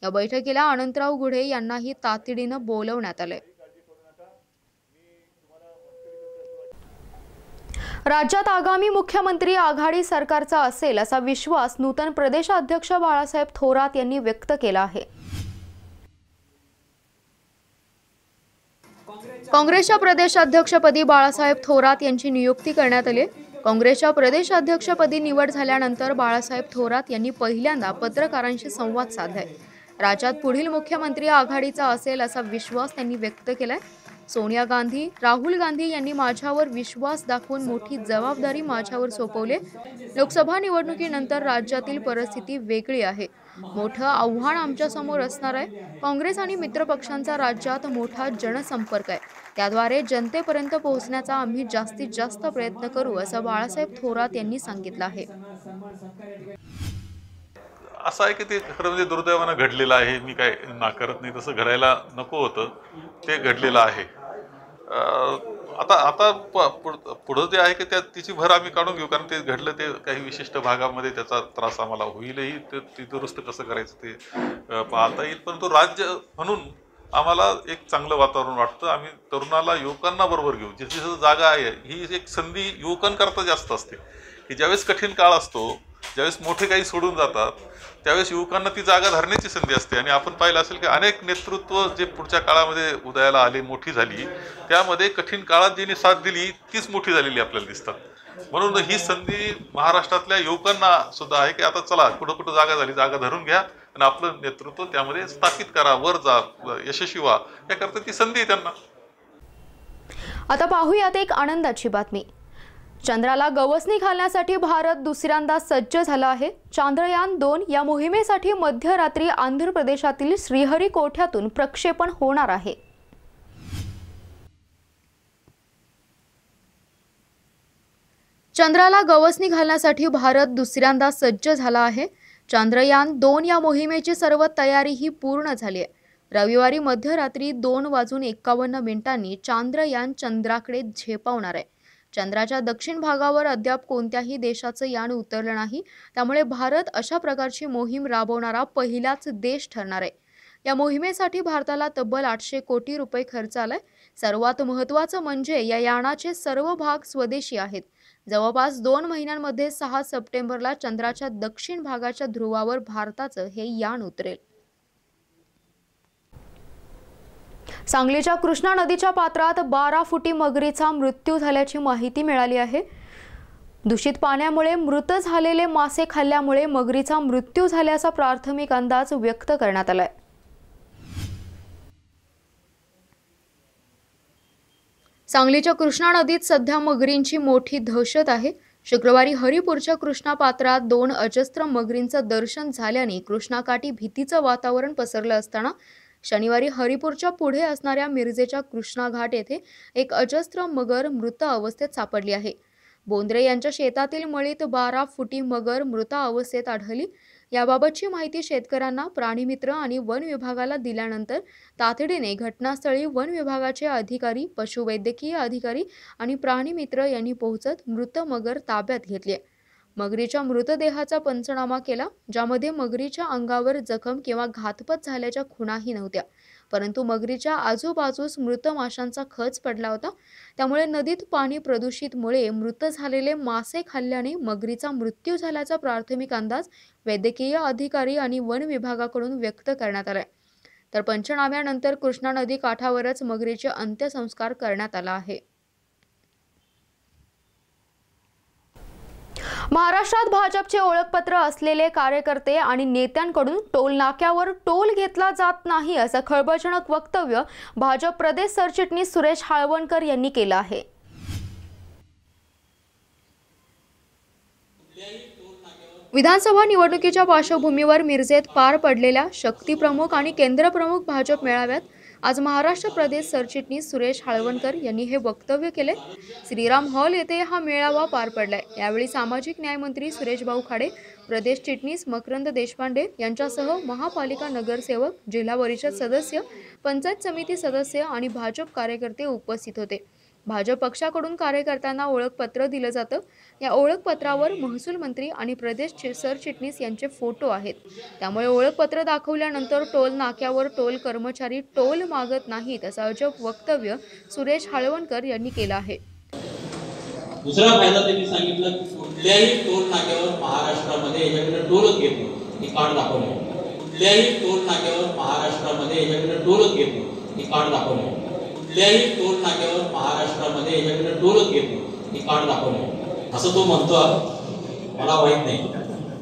या बैठकीला अनंतराव गुढे यांनाही तातडीनं बोलवण्यात आले. राज्यात आगामी मुख्यमंत्री आघाडी सरकारचा असेल असा विश्वास नूतन प्रदेशाध्यक्ष बाळासाहेब थोरात यांनी व्यक्त केला आहे. काँग्रेसच्या प्रदेशाध्यक्षपदी बाळासाहेब थोरात यांची नियुक्ती करण्यात आली. काँग्रेसच्या प्रदेशाध्यक्षपदी निवड झाल्यानंतर बाळासाहेब थोरात यांनी पहिल्यांदा पत्रकारांशी संवाद साधलाय. राज्यात पुढील मुख्यमंत्री आघाडीचा असेल असा विश्वास त्यांनी व्यक्त केलाय. सोनिया गांधी, राहुल गांधी यांनी माझ्यावर विश्वास दाखवून मोठी जबाबदारी माझ्यावर सोपवली. लोकसभा निवडणुकीनंतर राज्यातील परिस्थिती वेगळी आहे. मोठं आव्हान आमच्यासमोर असणार आहे. काँग्रेस आणि मित्रपक्षांचा राज्यात मोठा जनसंपर्क आहे. त्याद्वारे जनतेपर्यंत पोहोचण्याचा आम्ही जास्तीत जास्त प्रयत्न करू असं बाळासाहेब थोरात यांनी सांगितलं आहे. असं आहे की ते खरं म्हणजे दुर्दैवानं घडलेलं आहे. मी काय नाकारत नाही, तसं घडायला नको होतं, ते घडलेलं आहे. आता पुढं जे आहे की तिची भर आम्ही काढून घेऊ, कारण ते घडलं ते काही विशिष्ट भागामध्ये त्याचा त्रास आम्हाला होईलही. ते दुरुस्त कसं करायचं ते पाहता येईल. परंतु राज्य म्हणून आम्हाला एक चांगलं वातावरण वाटतं. आम्ही तरुणाला, युवकांना बरोबर घेऊ. जिथे जागा आहे ही एक संधी युवकांकरता जास्त असते की ज्यावेळेस कठीण काळ असतो, ज्यावेळेस मोठे काही सोडून जातात, त्यावेळेस युवकांना ती जागा धरण्याची संधी असते. आणि आपण पाहिलं असेल की अनेक नेतृत्व जे पुढच्या काळामध्ये उदयाला आले, मोठी झाली, त्यामध्ये कठीण काळात ज्यांनी साथ दिली तीच मोठी झालेली आपल्याला दिसतात. म्हणून ही संधी महाराष्ट्रातल्या युवकांना सुद्धा आहे की आता चला, कुठं जागा झाली, जागा धरून घ्या आणि आपलं नेतृत्व त्यामध्ये स्थापित करा, वर जा, यशस्वी व्हा. याकरता ती संधी आहे त्यांना. आता पाहूयात एक आनंदाची बातमी. चंद्राला गवसणी घालण्यासाठी भारत दुसऱ्यांदा सज्ज झाला आहे. चांद्रयान-2 या मोहिमेसाठी मध्यरात्री आंध्र प्रदेशातील श्रीहरिकोट्यातून प्रक्षेपण होणार आहे. चंद्राला गवसणी घालण्यासाठी भारत दुसऱ्यांदा सज्ज झाला आहे. चांद्रयान-2 या मोहिमेची सर्व तयारीही पूर्ण झाली आहे. रविवारी मध्यरात्री 2:51 चांद्रयान चंद्राकडे झेपावणार आहे. चंद्राच्या दक्षिण भागावर अद्याप कोणत्याही देशाचं यान उतरलं नाही. त्यामुळे भारत अशा प्रकारची मोहीम राबवणारा पहिलाच देश ठरणार आहे. या मोहिमेसाठी भारताला तब्बल 800 कोटी रुपये खर्च आलाय. सर्वात महत्त्वाचं म्हणजे या यानाचे सर्व भाग स्वदेशी आहेत. जवळपास 2 महिन्यांमध्ये 6 सप्टेंबरला चंद्राच्या दक्षिण भागाच्या ध्रुवावर भारताचं हे यान उतरेल. सांगलीच्या कृष्णा नदीच्या पात्रात 12 फुटी मगरीचा मृत्यू झाल्याची माहिती मिळाली आहे. दूषित पाण्यामुळे मृत झालेले मासे खाल्ल्यामुळे मगरीचा मृत्यू झाल्याचा प्राथमिक अंदाज व्यक्त करण्यात आलाय. सांगलीच्या कृष्णा नदीत सध्या मगरींची मोठी दहशत आहे. शुक्रवारी हरिपूरच्या कृष्णा पात्रात 2 अजस्त्र मगरींचं दर्शन झाल्याने कृष्णाकाठी भीतीचं वातावरण पसरलं असताना शनिवारी हरिपूरच्या पुढे असणाऱ्या मिरजेच्या कृष्णा घाट येथे एक अजस्त्र मगर मृत अवस्थेत सापडली आहे. बोंद्रे यांच्या शेतातील मळीत 12 फुटी मगर मृत अवस्थेत आढळली. याबाबतची माहिती शेतकऱ्यांना, प्राणीमित्र आणि वन विभागाला दिल्यानंतर तातडीने घटनास्थळी वन विभागाचे अधिकारी, पशुवैद्यकीय अधिकारी आणि प्राणीमित्र यांनी पोहोचत मृत मगर ताब्यात घेतली. मगरीच्या मृतदेहाचा पंचनामा केला, ज्यामध्ये मगरीच्या अंगावर जखम किंवा घातपात झाल्याच्या खुणाही नव्हत्या. परंतु मगरीच्या आजूबाजूस मृत माशांचा खच पडला होता. त्यामुळे नदीत पाणी प्रदूषितमुळे मृत झालेले मासे खाल्ल्याने मगरीचा मृत्यू झाल्याचा प्राथमिक अंदाज वैद्यकीय अधिकारी आणि वन विभागाकडून व्यक्त करण्यात आलाय. तर पंचनाम्यानंतर कृष्णा नदी काठावरच मगरीचे अंत्यसंस्कार करण्यात आला आहे. महाराष्ट्रात भाजपचे ओळखपत्र असलेले कार्यकर्ते आणि नेत्यांकडून टोल नाक्यावर टोल घेतला जात नाही असं खळबळजनक वक्तव्य भाजप प्रदेश सरचिटणीस सुरेश हाळवणकर यांनी केलं आहे. विधानसभा निवडणुकीच्या पार्श्वभूमीवर मिरजेत पार पडलेल्या शक्तीप्रमुख आणि केंद्रप्रमुख भाजप मेळाव्यात आज महाराष्ट्र प्रदेश सरचिटणीस सुरेश हाळवणकर यांनी हे वक्तव्य केले. श्रीराम हॉल येथे हा मेळावा पार पडलाय. यावेळी सामाजिक न्याय मंत्री सुरेश भाऊ खाडे, प्रदेश चिटणीस मकरंद देशपांडे यांच्यासह महापालिका नगरसेवक, जिल्हा परिषद सदस्य, पंचायत समिती सदस्य आणि भाजप कार्यकर्ते उपस्थित होते. भाजप पक्षाकडून कार्यकर्त्यांना ओळखपत्र दिलं जातं. या ओळखपत्रावर महसूल मंत्री आणि प्रदेश सरचिटणीस यांचे फोटो आहेत. त्यामुळे ओळखपत्र दाखवल्यानंतर टोल नाक्यावर टोल कर्मचारी टोल मागत नाहीत असं अजब वक्तव्य सुरेश हाळवणकर यांनी केलं आहे. दुसरा फायदा त्यांनी सांगितलं की कुठल्याही टोल नाक्यावर महाराष्ट्रामध्ये याच्याकडे टोलच घेत नाही, हे कार्ड दाखवलं. कुठल्याही टोल नाक्यावर महाराष्ट्रामध्ये याच्याकडे टोलच घेत नाही, हे कार्ड दाखवलं. कुठल्याही टोल नाक्यावर महाराष्ट्रामध्ये याच्याकडे टोलच घेत नाही, हे कार्ड दाखवलं. असं तो म्हणतो, मला माहित नाही,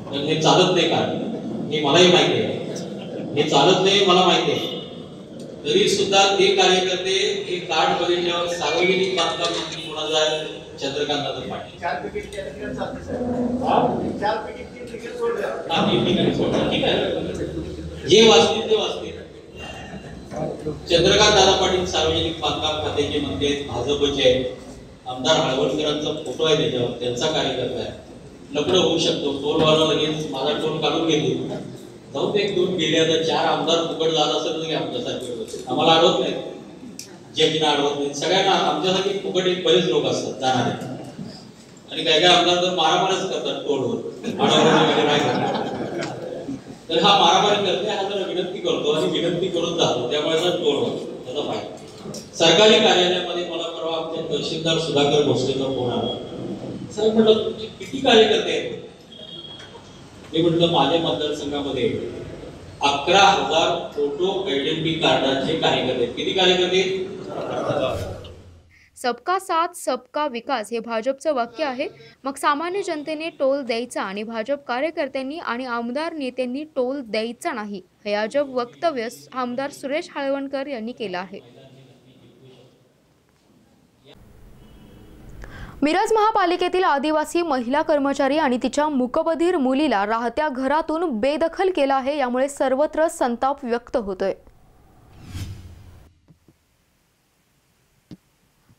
पण हे चालत नाही कार्ड, हे मलाही माहिती आहे. हे चालत नाही मला माहिती आहे. तरी सुद्धा ते कार्यकर्ते हे कार्ड बघितल्यावर सार्वजनिक बांधकाम मंत्री कोणाचा आहे? चंद्रकांत पाटील. जे वाचतील ते वाचतील. चंद्रकांत दादा पाटील सार्वजनिक बांधकाम खात्याचे मंत्री आहेत, भाजपचे आहेत. आमदार हाळवणकरांचा फोटो आहे त्याच्यावर, त्यांचा कार्यकर्ता आहे. लग्न होऊ शकतो, टोलवाला लगेच माझा टोल काढून घेतील. जाऊ ते 1-2 गेले, आता 4 आमदार फुकट जात असेल तर आमच्यासारखे आम्हाला अडवत नाही, जेपीना अडवत नाही. सगळ्यांना आमच्यासाठी फुकट एक बरेच लोक असतात जाणारे, आणि काय काय आमदार तर मारामारीच करतात टोलवर, तर हा मारामारी करते. हा जरा विनंती करतो आणि विनंती करून जातो, त्यामुळे टोलवर त्याचा फायदा. सरकारी कार्यालयामध्ये मला परवा आमच्या तहसीलदार सुधाकर भोसलेचा फोन आला. सर म्हटलं तुमचे किती कार्यकर्ते आहेत? मी म्हटलं माझ्या मतदारसंघामध्ये 11,000 फोटो आयडेंटिटी कार्डाचे कार्यकर्ते. किती कार्यकर्ते? सबका साथ सबका विकास हे भाजपचं वाक्य आहे. मग सामान्य जनतेने टोल द्यायचा आणि भाजप कार्यकर्त्यांनी आणि आमदार नेत्यांनी टोल द्यायचा नाही, हे अजब वक्तव्य आमदार सुरेश हाळवणकर यांनी केलं आहे. मिरज महापालिकेतील आदिवासी महिला कर्मचारी आणि तिच्या मूकबधीर मुलीला राहत्या घरातून बेदखल केला आहे. यामुळे सर्वत्र संताप व्यक्त होतोय.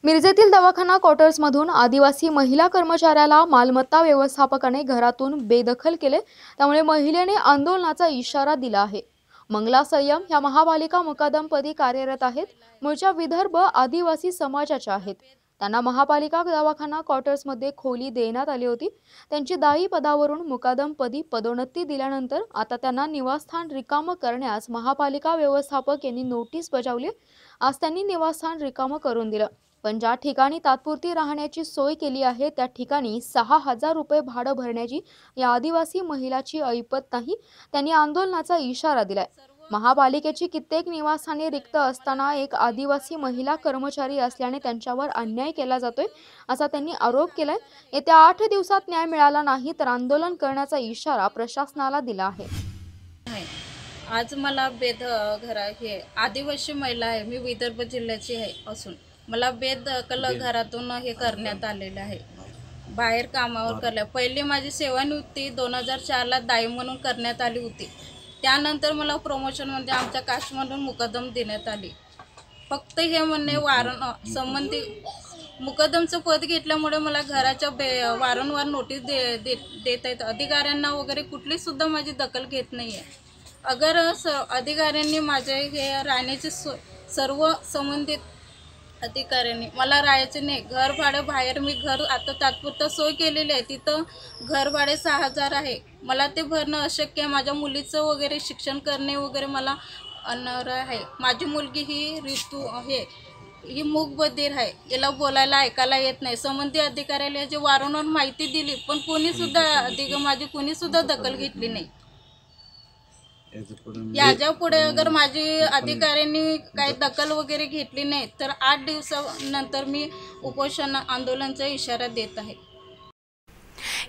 मिरजेतील दवाखाना क्वार्टर्समधून आदिवासी महिला कर्मचाऱ्याला मालमत्ता व्यवस्थापकाने घरातून बेदखल केले. त्यामुळे महिलेने आंदोलनाचा इशारा दिला आहे. मंगला संयम या महापालिका मुकादमपदी कार्यरत आहेत. मूळच्या विदर्भ आदिवासी समाजाच्या आहेत. त्यांना महापालिका दवाखाना क्वार्टर्समध्ये खोली देण्यात आली होती. त्यांची दायी पदावरून मुकादमपदी पदोन्नती दिल्यानंतर आता त्यांना निवासस्थान रिकामं करण्यास महापालिका व्यवस्थापक यांनी नोटीस बजावली. आज त्यांनी निवासस्थान रिकामं करून दिलं. पण ज्या ठिकाणी तात्पुरती राहण्याची सोय केली आहे त्या ठिकाणी 6,000 रुपये भाडं भरण्याची या आदिवासी महिलाची ऐपत नाही. त्यांनी आंदोलनाचा इशारा दिलाय. महापालिकेची कित्येक निवासस्थाने रिक्त असताना एक आदिवासी महिला कर्मचारी असल्याने त्यांच्यावर अन्याय केला जातोय असा त्यांनी आरोप केलाय. येत्या 8 दिवसात न्याय मिळाला नाही तर आंदोलन करण्याचा इशारा प्रशासनाला दिला आहे. आज मला हे आदिवासी महिला आहे, मी विदर्भ जिल्ह्याची आहे असून मला बेदखल घरातून हे करण्यात आलेलं आहे. बाहेर कामावर करल्या. पहिली माझी सेवानिवृत्ती 2004ला दाई म्हणून करण्यात आली होती. त्यानंतर मला प्रमोशन म्हणजे आमच्या कास्टमधून मुकदम देण्यात आली. फक्त हे म्हणणे संबंधी मुकदमचं पद घेतल्यामुळे मला घराच्या वारंवार नोटीस देत आहेत. अधिकाऱ्यांना वगैरे कुठली सुद्धा माझी दखल घेत नाही आहे. अगर अधिकाऱ्यांनी माझे हे राहण्याचे सर्व संबंधित अधिकाऱ्यांनी मला राहायचे नाही. घर भाडे बाहेर मी घर आता तात्पुरतं सोय केलेली आहे. तिथं घर भाडे 6000 आहे. मला ते भरणं अशक्य आहे. माझ्या मुलीचं वगैरे शिक्षण करणे वगैरे मला अनावर आहे. माझी मुलगी ही ऋतू आहे, ही मूकबधीर आहे. याला बोलायला ऐकायला येत नाही. संबंधित अधिकाऱ्याला याची वारंवार माहिती दिली पण कोणीसुद्धा माझी कोणीसुद्धा दखल घेतली नाही. याच्या पुढे अगर माझी अधिकाऱ्यांनी काही दखल वगैरे घेतली नाही तर 8 दिवसानंतर मी उपोषण आंदोलनाचा इशारा देत आहे.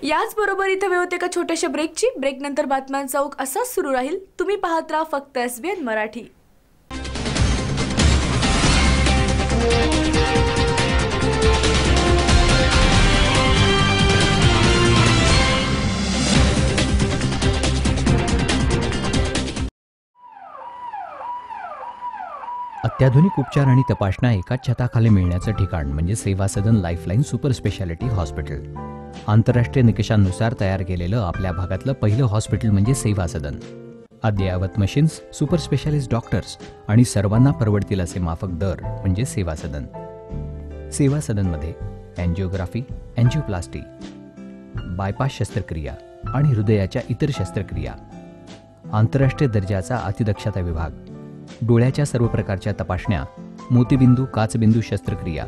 याचबरोबर इथे वेळ होते का छोट्याशा ब्रेकची. ब्रेकनंतर बातम्यांचा ओघ असाच सुरू राहील. तुम्ही पाहत राहा फक्त SBN मराठी. अत्याधुनिक उपचार आणि तपासण्या एकाच छताखाली मिळण्याचं ठिकाण म्हणजे सेवा सदन लाईफलाईन सुपर स्पेशालिटी हॉस्पिटल. आंतरराष्ट्रीय निकषांनुसार तयार केलेलं आपल्या भागातलं पहिलं हॉस्पिटल म्हणजे सेवा सदन. अद्ययावत मशीन्स, सुपर स्पेशालिस्ट डॉक्टर्स आणि सर्वांना परवडतील असे माफक दर म्हणजे सेवा सदन. सेवा सदनमध्ये अँजिओग्राफी, अँजिओप्लास्टी, बायपास शस्त्रक्रिया आणि हृदयाच्या इतर शस्त्रक्रिया, आंतरराष्ट्रीय दर्जाचा अतिदक्षता विभाग, डोळ्याच्या सर्व प्रकारच्या तपासण्या, मोतीबिंदू काचबिंदू शस्त्रक्रिया,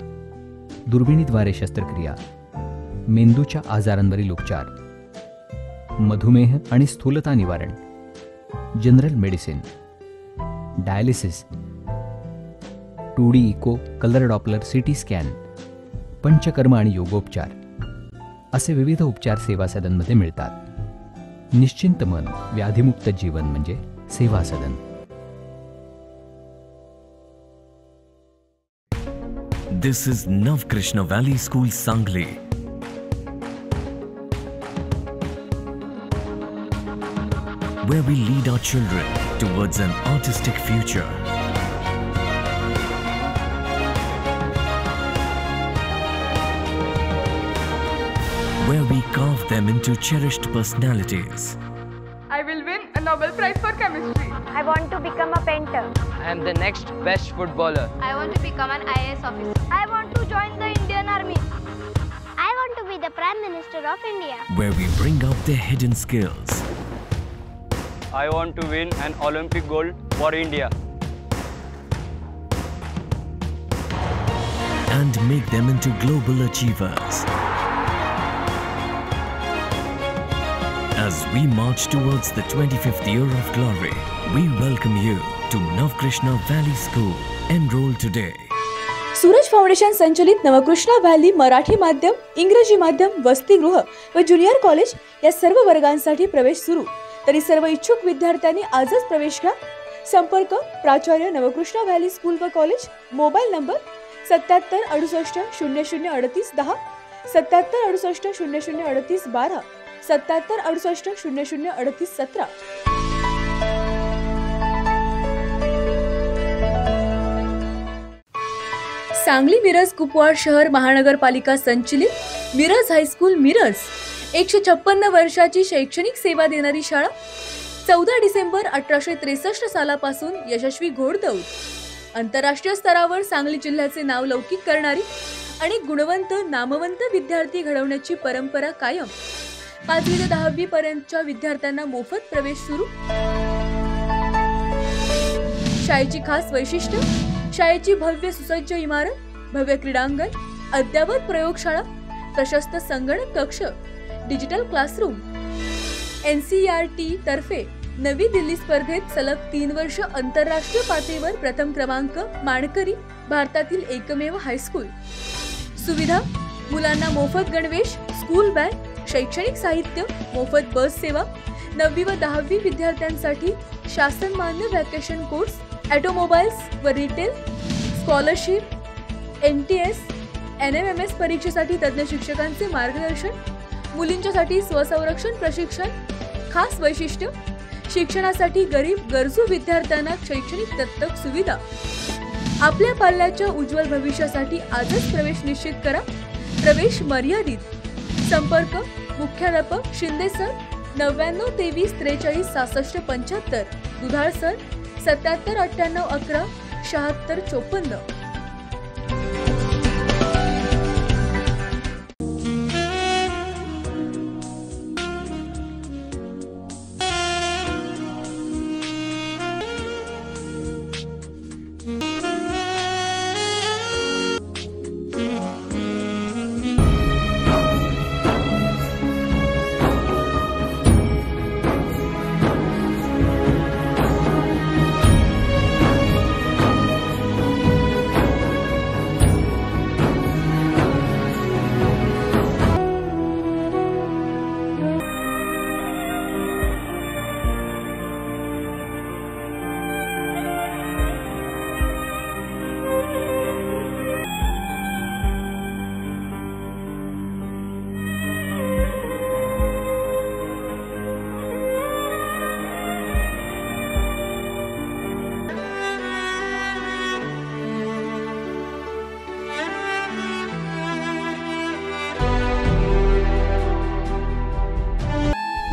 दुर्बिणीद्वारे शस्त्रक्रिया, मेंदूच्या आजारांवरील उपचार, मधुमेह आणि स्थूलता निवारण, general medicine, dialysis, 2D echo, colour doppler, CT scan, panchakarma आणि योगोपचार असे विविध उपचार सेवा सदनमध्ये मिळतात. निश्चिंत मन, व्याधिमुक्त जीवन म्हणजे सेवा सदन. This is Navkrishna Valley School, Sangli. Where we lead our children towards an artistic future. Where we carve them into cherished personalities. I will win a Nobel Prize for Chemistry. I want to become a painter. I am the next best footballer. I want to become an IAS officer. I want to join the Indian Army. I want to be the Prime Minister of India. Where we bring out their hidden skills. I want to win an Olympic gold for India. And make them into global achievers. As we march towards the 25th year of glory, we welcome you to Navkrishna Valley School. Enroll today. Suraj foundation संचलित Navkrishna valley Marathi माध्यम, इंग्रजी माध्यम, वसतिगृह व junior college या सर्व वर्गांसाठी प्रवेश सुरू. तरी सर्व इच्छुक विद्यार्थ्यांनी आजच प्रवेश घ्या. संपर्क प्राचार्य नवकृष्णा व्हॅली स्कूल व college. Mobile number 77 68 00 38 10, 77 68 00 38 12, 77 68 00 38 17. Sangli Miraj Kupwad शहर महानगरपालिका संचलित मिरज हायस्कूल मिरज 156 वर्षाची शैक्षणिक सेवा देणारी शाळा. 14 डिसेंबर 1863 सालापासून यशस्वी घोडदौड. आंतरराष्ट्रीय स्तरावर सांगली जिल्ह्याचे नाव लौकिक करणारी आणि गुणवंत नामवंत विद्यार्थी घडवण्याची परंपरा कायम. 5वी ते 10वी पर्यंतच्या विद्यार्थ्यांना मोफत प्रवेश सुरू. शाळेची खास वैशिष्ट्य: शाळेची भव्य सुसज्ज इमारत, भव्य क्रीडांगण, अद्ययावत प्रयोगशाळा, प्रशस्त संगणक कक्ष, डिजिटल क्लासरूम. NCERT तर्फे नवी दिल्ली स्पर्धेत सलग 3 वर्ष आंतरराष्ट्रीय पातळीवर प्रथम क्रमांक मानकरी भारतातील एकमेव हायस्कूल. सुविधा: मुलांना मोफत गणवेश, स्कूल बॅग, शैक्षणिक साहित्य, मोफत बस सेवा, 9वी व 10वी विद्यार्थ्यांसाठी शासन मान्य व्हॅकेशन कोर्स, ऑटोमोबाईल्स व रिटेल, स्कॉलरशिप, NTS, NMMS परीक्षेसाठी तज्ञ शिक्षकांचे मार्गदर्शन, मुलींच्यासाठी स्वसंरक्षण प्रशिक्षण. खास वैशिष्ट्य: शिक्षणासाठी गरीब गरजू विद्यार्थ्यांना शैक्षणिक दत्तक सुविधा. आपल्या पाल्याच्या उज्ज्वल भविष्यासाठी आजच प्रवेश निश्चित करा. प्रवेश मर्यादित. संपर्क: मुख्याध्यापक शिंदे सर, 99 23 43 66 75, दुधाळ सर, 77 98 11 76 54.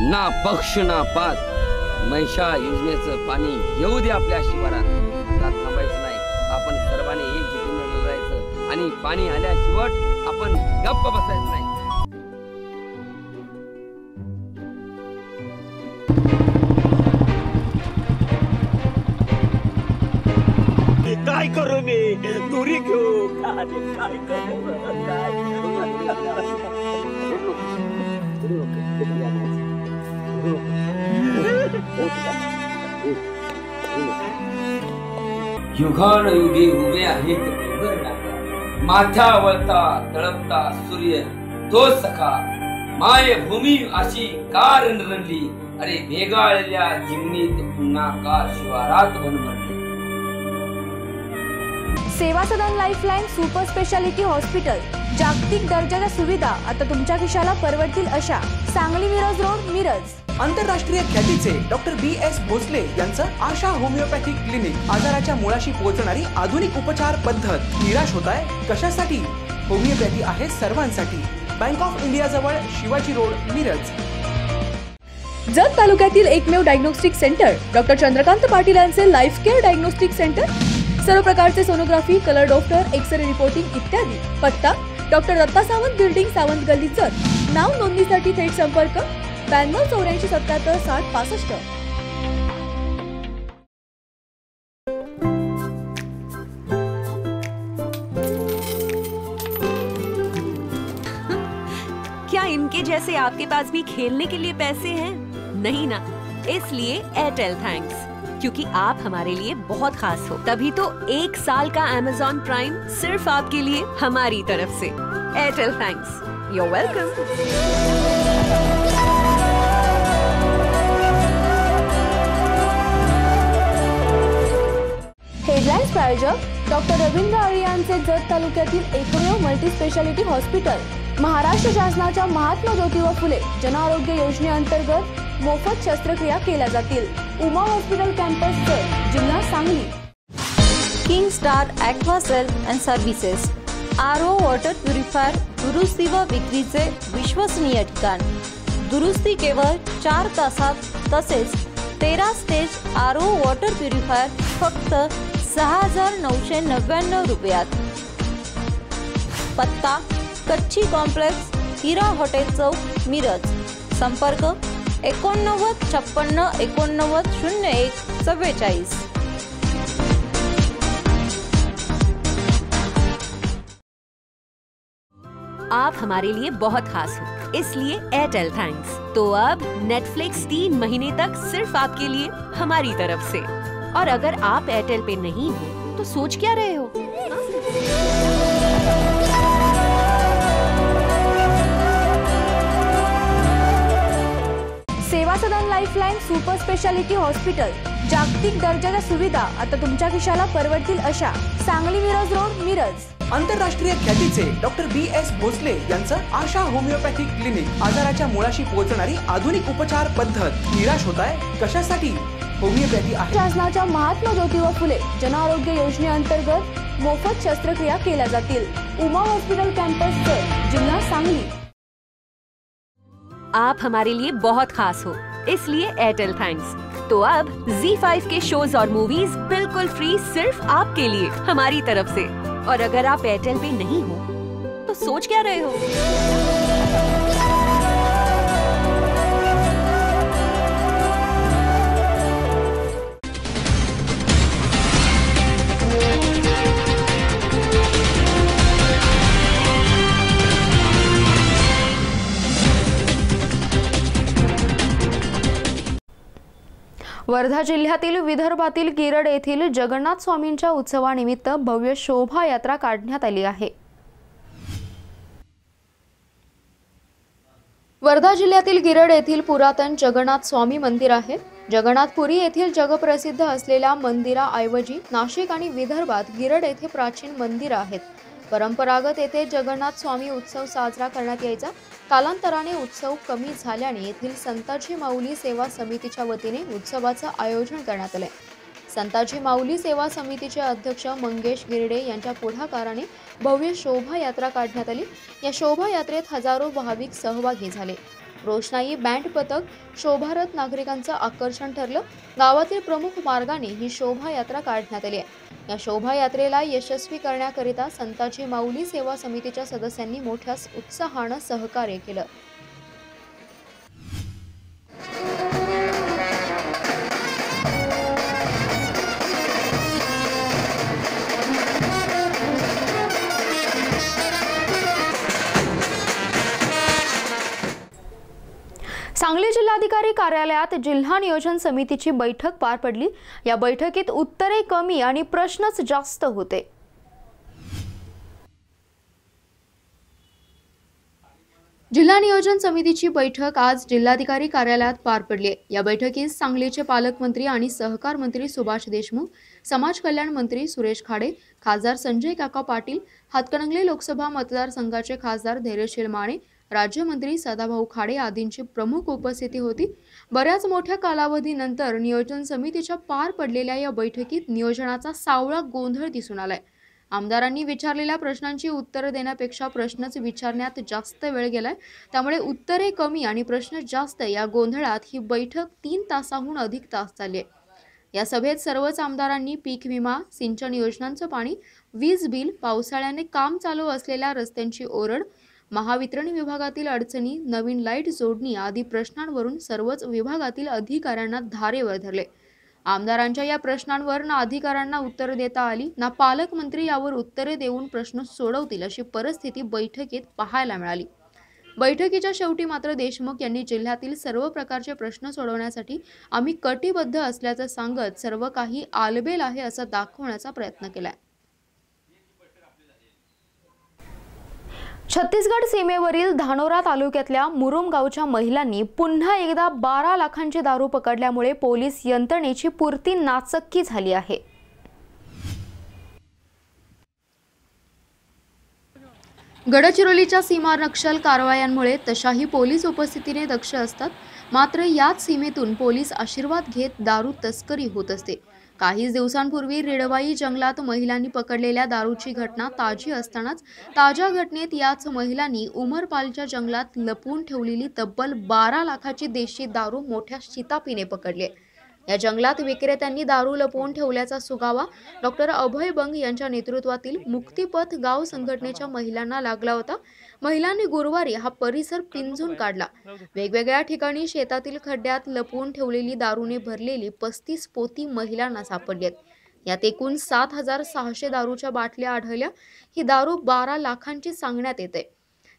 ना पक्ष ना पात, मैशा योजनेचं पाणी येऊ दे आपल्या शिवारात. आता थांबायचं नाही, आपण सर्वांनी एकजुटीने लढायचं आणि पाणी आल्याशिवाय आपण गप्प बसायचं नाही. काय करू मी? दुरी घेऊ काय करू? युगानुयुगे उभे आहेत माथ्यावरता तळपता सूर्य तो सखा. मायभूमी अशी का रणरणली, अरे भेगाळलेल्या जिमनीत पुन्हा का शिवारात बनवली. सेवा सदन लाईफलाईन सुपर स्पेशालिटी हॉस्पिटल. जागतिक दर्जाच्या सुविधा आता तुमच्या खिशाला परवडतील अशा. सांगली मिरज रोड, मिरज. आंतरराष्ट्रीय ख्यातीचे डॉक्टर BS भोसले यांचं आशा होमिओपॅथिक क्लिनिक. आजाराच्या मुळाशी पोहोचणारी आधुनिक उपचार पद्धत. निराश होताय कशासाठी? होमिओपॅथी आहे सर्वांसाठी. बँक ऑफ इंडिया जवळ, शिवाजी रोड, मिरज. जत तालुक्यातील एकमेव diagnostic centre doctor Chandrakant Patil यांचे लाईफ केअर डायग्नोस्टिक सेंटर. सर्व प्रकारचे sonography, colour doctor, x-ray reporting इत्यादी. पत्ता: डॉक्टर दत्ता सावंत बिल्डिंग, सावंत गल्ली, जत. नाव नोंदणीसाठी थेट संपर्क 92 84 77 60 65. क्या इनके जैसे आपके पास भी खेलने के लिए पैसे हैं? नहीं ना, इसलिए एयरटेल थैंक्स, क्योंकि आप हमारे लिए बहुत खास हो. तभी तो 1 साल का Amazon प्राइम सिर्फ आपके लिए हमारी तरफ से. Airtel thanks. You're welcome. Headlines प्रायोजक डॉक्टर रवींद्र आळे यांचे जत तालुक्यातील एकमेव मल्टी स्पेशालिटी हॉस्पिटल. महाराष्ट्र शासनाच्या महात्मा ज्योतिबा फुले जनआरोग्य योजनेअंतर्गत मोफत शस्त्रक्रिया केल्या जातील. उमा हॉस्पिटल कॅम्पस जत, जिल्हा Sangli. King star Aquacel and services. RO water purifier दुरुस्ती व विक्रीचे विश्वसनीय ठिकाण. दुरुस्ती केवळ 4 तासात, तसेच 13 स्टेज RO वॉटर प्युरिफायर फक्त 6,999 रुपयात. पत्ता: कच्ची कॉम्प्लेक्स, हिरा हॉटेल चौक, मिरज. संपर्क: 89 56 89 01 44. आप हमारे लिए बहुत खास हो, इसलिए एयरटेल थैंक्स। तो अब नेटफ्लिक्स 3 महीने तक सिर्फ आपके लिए हमारी तरफ से। और अगर आप एयरटेल पे नहीं हो तो सोच क्या रहे हो? सेवा सदन लाईफलाईन सुपर स्पेशालिटी हॉस्पिटल, जागतिक दर्जाच्या सुविधा आता तुमच्या खिशाला परवडतील अशा। सांगली मिरज रोड, मिरज। आंतरराष्ट्रीय ख्यातीचे डॉक्टर BS भोसले यांचं आशा होमिओपॅथिक क्लिनिक, आजाराच्या मुळाशी पोहोचणारी आधुनिक उपचार पद्धत। निराश होताय कशासाठी? होमिओपॅथी आहे। शासनाच्या महात्मा ज्योतिबा फुले जन आरोग्य योजनेअंतर्गत मोफत शस्त्रक्रिया केल्या जातील। उमा हॉस्पिटल कॅम्पस जत, जिल्हा सांगली। आप हमारे लिए बहुत खास हो, इसलिए एयरटेल थैंक्स। तो अब ZEE5 के शोज और मूवीज बिल्कुल फ्री सिर्फ आपके लिए हमारी तरफ से। और अगर आप एयरटेल पे नहीं हो तो सोच क्या रहे हो? वर्धा जिल्ह्यातील विदर्भातील गिरड येथील जगन्नाथ स्वामींच्या उत्सवानिमित्त भव्य शोभायात्रा काढण्यात आली आहे। वर्धा जिल्ह्यातील गिरड येथील पुरातन जगन्नाथ स्वामी मंदिर आहे। जगन्नाथपुरी येथील जगप्रसिद्ध असलेल्या मंदिराऐवजी नाशिक आणि विदर्भात गिरड येथे प्राचीन मंदिर आहेत। परंपरागत येथे जगन्नाथ स्वामी उत्सव साजरा करण्यात यायचा। कालांतराने उत्सव कमी झाल्याने येथील संताजी माऊली सेवा समितीच्या वतीने उत्सवाचं आयोजन करण्यात आले। संताजी माऊली सेवा समितीचे अध्यक्ष मंगेश गिरडे यांच्या पुढाकाराने भव्य शोभायात्रा काढण्यात आली। या शोभायात्रेत हजारो भाविक सहभागी झाले। रोषणाई, बँड पथक, शोभारथ नागरिकांचं आकर्षण ठरलं। गावातील प्रमुख मार्गाने ही शोभायात्रा काढण्यात आली आहे। या शोभायात्रेला यशस्वी करण्याकरिता संताजी माऊली सेवा समितीच्या सदस्यांनी मोठ्या उत्साहानं सहकार्य केलं। सांगली जिल्हाधिकारी कार्यालयात जिल्हा नियोजन समितीची बैठक पार पडली। या बैठकीत उत्तरे कमी आणि प्रश्नच जास्त होते। जिल्हा नियोजन समितीची बैठक आज जिल्हाधिकारी कार्यालयात पार पडली। या बैठकीत सांगलीचे पालकमंत्री आणि सहकार मंत्री सुभाष देशमुख, समाज कल्याण मंत्री सुरेश खाडे, खासदार संजय काका पाटील, हातकणंगले लोकसभा मतदारसंघाचे खासदार धैर्यशील माने, राज्यमंत्री सदाभाऊ खाडे आदींची प्रमुख उपस्थिती होती। बऱ्याच मोठ्या कालावधीनंतर नियोजन समितीच्या पार पडलेल्या या बैठकीत नियोजनाचा सावळा गोंधळ दिसून आलाय। आमदारांनी विचारलेल्या प्रश्नांची उत्तरं देण्यापेक्षा प्रश्नच विचारण्यात जास्त वेळ गेलाय। त्यामुळे उत्तरे कमी आणि प्रश्न जास्त या गोंधळात ही बैठक 3 तासाहून अधिक तास चालली आहे। या सभेत सर्वच आमदारांनी पीक विमा, सिंचन योजनांचं पाणी, वीज बिल, पावसाळ्याने काम चालू असलेल्या रस्त्यांची ओरड, महावितरण विभागातील अडचणी, नवीन लाईट जोडणी आदी प्रश्नांवरून सर्वच विभागातील अधिकाऱ्यांना धारेवर धरले। आमदारांच्या या प्रश्नांवर ना अधिकाऱ्यांना उत्तर देता आली, ना पालकमंत्री यावर उत्तरे देऊन प्रश्न सोडवतील अशी परिस्थिती बैठकीत पाहायला मिळाली। बैठकीच्या शेवटी मात्र देशमुख यांनी जिल्ह्यातील सर्व प्रकारचे प्रश्न सोडवण्यासाठी आम्ही कटिबद्ध असल्याचं सांगत सर्व काही आलबेल आहे असं दाखवण्याचा प्रयत्न केलाय। छत्तीसगड सीमेवरील धानोरा तालुक्यातल्या मुरुम गावच्या महिलांनी पुन्हा एकदा 12 लाखांची दारू पकडल्यामुळे पोलीस यंत्रणेची पुरती नाचक्की झाली आहे। गडचिरोलीच्या सीमा नक्षल कारवायांमुळे तशाही पोलीस उपस्थितीने दक्ष असतात। मात्र याच सीमेतून पोलीस आशीर्वाद घेत दारू तस्करी होत असते। काही दिवसांपूर्वी रेडवाई जंगलात महिलांनी पकडलेल्या दारूची घटना ताजी असतानाच ताज्या घटनेत याच महिलांनी उमरपालच्या जंगलात लपवून ठेवलेली तब्बल 12 लाखाची देशी दारू मोठ्या शिताफीने पकडली। या जंगलात विक्रेत्यांनी दारू लपवून ठेवल्याचा सुगावा डॉक्टर अभय बंग यांच्या नेतृत्वातील मुक्तिपथ गाव संघटनेच्या महिलांना लागला होता। महिलांनी गुरुवारी हा परिसर पिंजून काढला। वेगवेगळ्या ठिकाणी शेतातील खड्ड्यात लपवून ठेवलेली दारूने भरलेली 35 पोती महिलांना सापडली आहेत। यात एकूण 7600 दारूच्या बाटल्या आढळल्या। ही दारू 12 लाखांची सांगण्यात येते।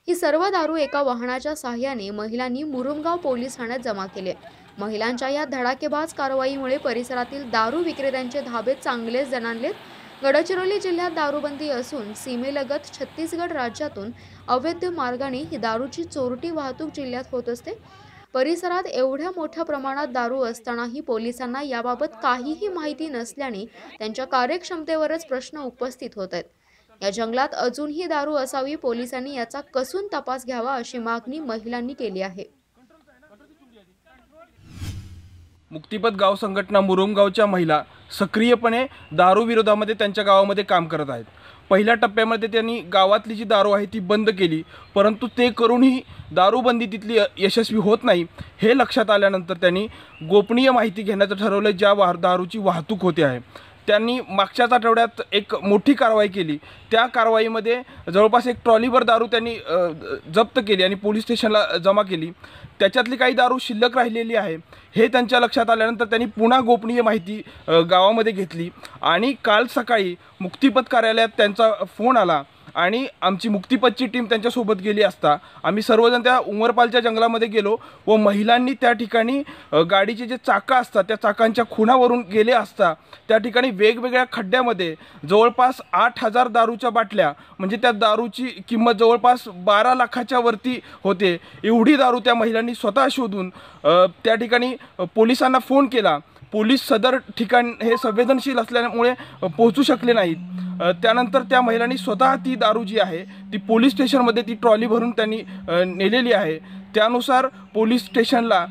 ही सर्व दारू एका वाहनाच्या साहाय्याने महिलांनी मुरुमगाव पोलीस ठाण्यात जमा केले. महिलांच्या या धडाकेबाज कारवाईमुळे परिसरातील दारू विक्रेत्यांचे धाबे चांगलेच दणाणलेत. गडचिरोली जिल्ह्यात दारूबंदी असून सीमेलगत छत्तीसगड राज्यातून अवैध मार्गाने ही दारूची चोरटी वाहतूक जिल्ह्यात होत असते. परिसरात एवढ्या मोठ्या प्रमाणात दारू असतानाही पोलिसांना याबाबत काहीही माहिती नसल्याने त्यांच्या कार्यक्षमतेवरच प्रश्न उपस्थित होत आहेत. या जंगलात अजूनही दारू असावी, पोलिसांनी याचा कसून तपास घ्यावा अशी मागणी महिलांनी केली आहे. मुक्तिपथ गाव संघटना मुरुमगावच्या महिला सक्रियपणे दारू विरोधामध्ये त्यांच्या गावामध्ये काम करत आहेत. पहिल्या टप्प्यामध्ये त्यांनी गावातली जी दारू आहे ती बंद केली, परंतु ते करूनही दारूबंदी तिथली यशस्वी होत नाही. हे लक्षात आल्यानंतर त्यांनी गोपनीय माहिती घेण्याचं ठरवलं. ज्या दारूची वाहतूक होते आहे त्यांनी मागच्याच आठवड्यात एक मोठी कारवाई केली. त्या कारवाईमध्ये जवळपास एक ट्रॉलीभर दारू त्यांनी जप्त केली आणि पोलीस स्टेशनला जमा केली. त्याच्यातली काही दारू शिल्लक राहिलेली आहे हे त्यांच्या लक्षात आल्यानंतर त्यांनी पुन्हा गोपनीय माहिती गावामध्ये घेतली आणि काल सकाळी मुक्तिपथ कार्यालयात त्यांचा फोन आला आणि आमची मुक्तिपथची टीम त्यांच्यासोबत गेली असता आम्ही सर्वजण त्या उमरपालच्या जंगलामध्ये गेलो व महिलांनी त्या ठिकाणी गाडीचे जे चाकं असतात त्या चाकांच्या खुणावरून गेले असता त्या ठिकाणी वेगवेगळ्या खड्ड्यामध्ये जवळपास 8,000 दारूच्या बाटल्या, म्हणजे त्या दारूची किंमत जवळपास 12 लाखाच्या वरती होते. एवढी दारू त्या महिलांनी स्वतः शोधून त्या ठिकाणी पोलिसांना फोन केला. पोलीस सदर ठिकाण हे संवेदनशील असल्यामुळे पोहोचू शकले नाहीत. त्यानंतर त्या महिलांनी स्वतः ती दारू जी आहे ती पोलीस स्टेशनमध्ये ती ट्रॉली भरून त्यांनी नेलेली आहे. त्यानुसार पोलीस स्टेशनला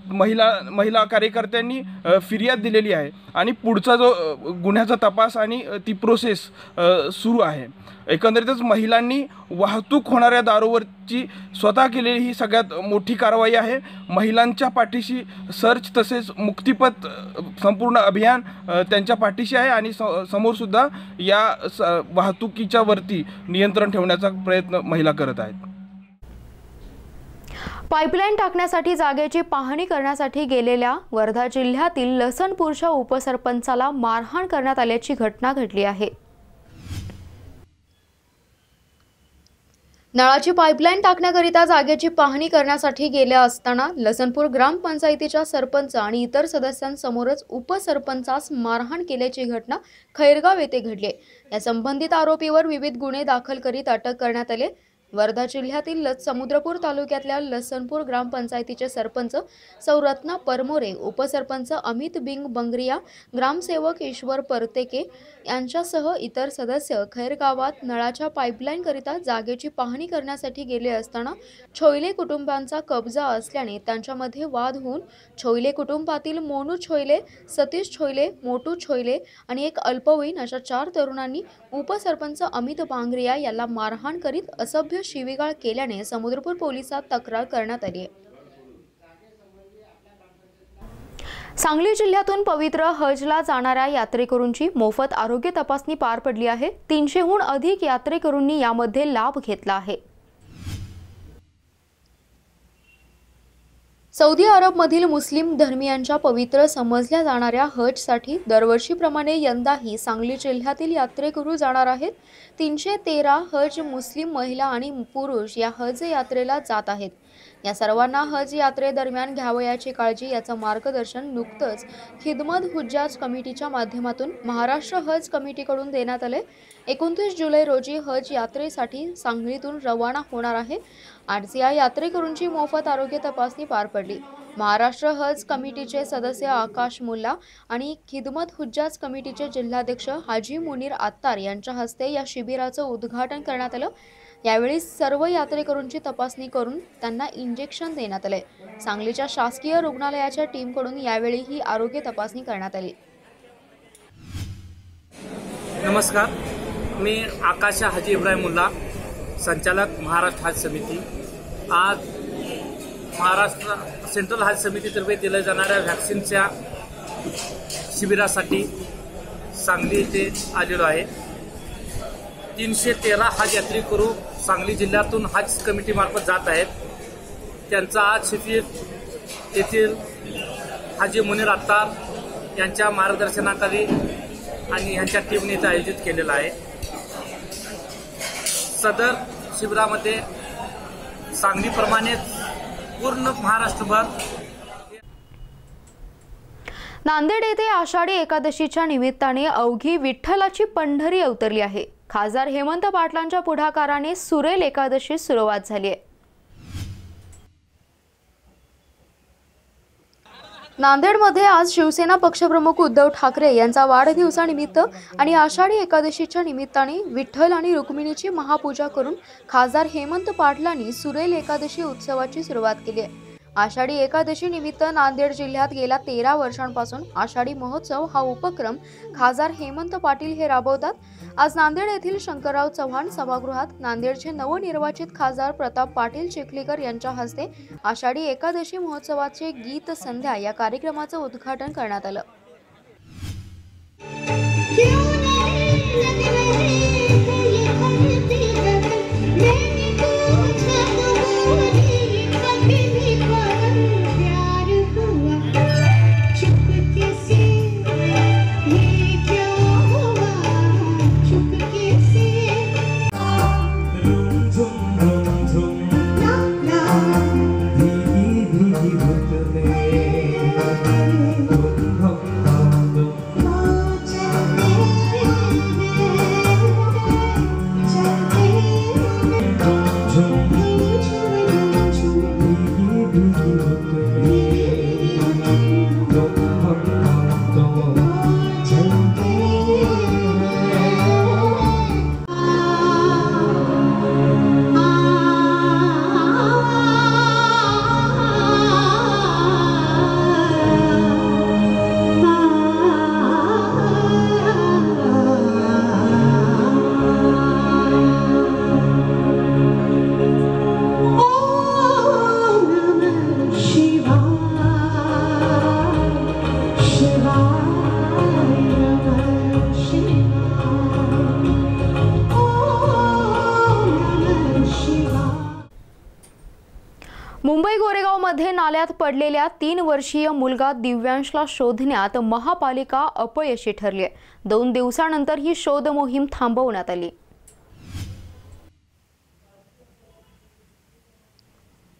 महिला कार्यकर्त्यांनी फिर्याद दिलेली आहे आणि पुढचा जो गुन्ह्याचा तपास आणि ती प्रोसेस सुरू आहे. एकंदरीतच महिलांनी वाहतूक होणाऱ्या दारूवरची स्वतः केलेली ही सगळ्यात मोठी कारवाई आहे. महिलांच्या पाठीशी सर्च तसेच मुक्तिपथ संपूर्ण अभियान त्यांच्या पाठीशी आहे आणि समोरसुद्धा या वाहतुकीच्या वरती नियंत्रण ठेवण्याचा प्रयत्न महिला करत आहेत. पाईपलाईन टाकण्यासाठी जागेची पाहणी करण्यासाठी गेलेल्या वर्धा जिल्ह्यातील लसणपूरच्या उपसरपंचाला मारहाण करण्यात आल्याची घटना घडली आहे. नळाची पाईपलाईन टाकण्याकरिता जागेची पाहणी करण्यासाठी गेल्या असताना लसणपूर ग्रामपंचायतीच्या सरपंच आणि इतर सदस्यांसमोरच उपसरपंचास मारहाण केल्याची घटना खैरगाव येथे घडली. या संबंधित आरोपीवर विविध गुन्हे दाखल करीत अटक करण्यात आले. वर्धा जिल्ह्यातील समुद्रपूर तालुक्यातल्या लसणपूर ग्रामपंचायतीचे सरपंच सौ रत्ना परमोरे, उपसरपंच अमित बिंग बंगरिया, ग्रामसेवक ईश्वर परतेके यांच्यासह इतर सदस्य खैर गावात नळाच्या पाईपलाईन करिता जागेची पाहणी करण्यासाठी गेले असताना छोईले कुटुंबांचा कब्जा असल्याने त्यांच्यामध्ये वाद होऊन छोईले कुटुंबातील मोनू छोईले, सतीश छोईले, मोटू छोईले आणि एक अल्पवयीन अशा 4 तरुणांनी उपसरपंच अमित बांगरिया याला मारहाण करीत असभ्य शिवीगाळ केल्याने समुद्रपूर पोलिसात तक्रार करण्यात आली आहे. सांगली जिल्ह्यातून पवित्र हजला जाणाऱ्या यात्रेकरूंची मोफत आरोग्य तपासणी पार पडली आहे. 300हून अधिक यात्रेकरूंनी यामध्ये लाभ घेतला आहे. सौदी अरबमधील मुस्लिम धर्मियांच्या पवित्र समजल्या जाणाऱ्या हजसाठी दरवर्षीप्रमाणे यंदाही सांगली जिल्ह्यातील यात्रेकरू जाणार आहेत. 313 हज मुस्लिम महिला आणि पुरुष या हज यात्रेला जात आहेत. या सर्वांना हज यात्रेदरम्यान घ्यावयाची काळजी याचं मार्गदर्शन नुकतंच खिदमत हुज्जाज कमिटीच्या माध्यमातून महाराष्ट्र हज कमिटीकडून देण्यात आले. 29 जुलै रोजी हज यात्रेसाठी सांगलीतून रवाना होणार आहे. आज या यात्रेकरूंची मोफत आरोग्य तपासणी पार पडली. महाराष्ट्र हज कमिटीचे सदस्य आकाश मुल्ला आणि खिदमत हुज्जाज कमिटीचे जिल्हाध्यक्ष हाजी मुनीर आत्तार यांच्या हस्ते या शिबिराचं उद्घाटन करण्यात आलं. यावेळी सर्व यात्रेकरूंची तपासणी करून त्यांना इंजेक्शन देण्यात आले. सांगलीच्या शासकीय रुग्णालयाच्या टीमकडून यावेळी ही आरोग्य तपासणी करण्यात आली. नमस्कार, मी आकाश हाजी इब्राहिम मुल्ला, संचालक महाराष्ट्र हज समिती. आज महाराष्ट्र सेंट्रल हज समितीतर्फे दिल्या जाणाऱ्या व्हॅक्सिनच्या शिबिरासाठी सांगली येथे आलेलो आहे. 313 हज यात्रेकरू सांगली जिल्ह्यातून हज कमिटीमार्फत जात आहेत. त्यांचा आज शिबिर येथील हाजी मुनीर अत्तार यांच्या मार्गदर्शनाखाली आणि यांच्या टीमने इथे आयोजित केलेला आहे. सदर शिबिरामध्ये सांगलीप्रमाणेच पूर्ण महाराष्ट्रभर नांदेड येथे आषाढी एकादशीच्या निमित्ताने अवघी विठ्ठलाची पंढरी अवतरली आहे. खासदार हेमंत पाटलांच्या पुढाकाराने सुरेल एकादशी सुरुवात झाली आहे. नांदेडमध्ये आज शिवसेना पक्षप्रमुख उद्धव ठाकरे यांचा वाढदिवसानिमित्त आणि आषाढी एकादशीच्या निमित्ताने विठ्ठल आणि रुक्मिणीची महापूजा करून खासदार हेमंत पाटलांनी सुरेल एकादशी उत्सवाची सुरुवात केली आहे. आषाढी एकादशी निमित्त नांदेड जिल्ह्यात गेल्या 13 वर्षांपासून आषाढी महोत्सव हा उपक्रम खासदार हेमंत पाटील हे राबवतात. आज नांदेड येथील शंकरराव चव्हाण सभागृहात नांदेडचे नवनिर्वाचित खासदार प्रताप पाटील चिखलीकर यांच्या हस्ते आषाढी एकादशी महोत्सवाचे गीत संध्या या कार्यक्रमाचं उद्घाटन करण्यात आलं. मुंबई गोरेगावमध्ये नाल्यात पडलेल्या 3 वर्षीय मुलगा दिव्यांशला शोधण्यात महापालिका अपयशी ठरली आहे. 2 दिवसानंतर ही शोध मोहीम थांबवण्यात आली.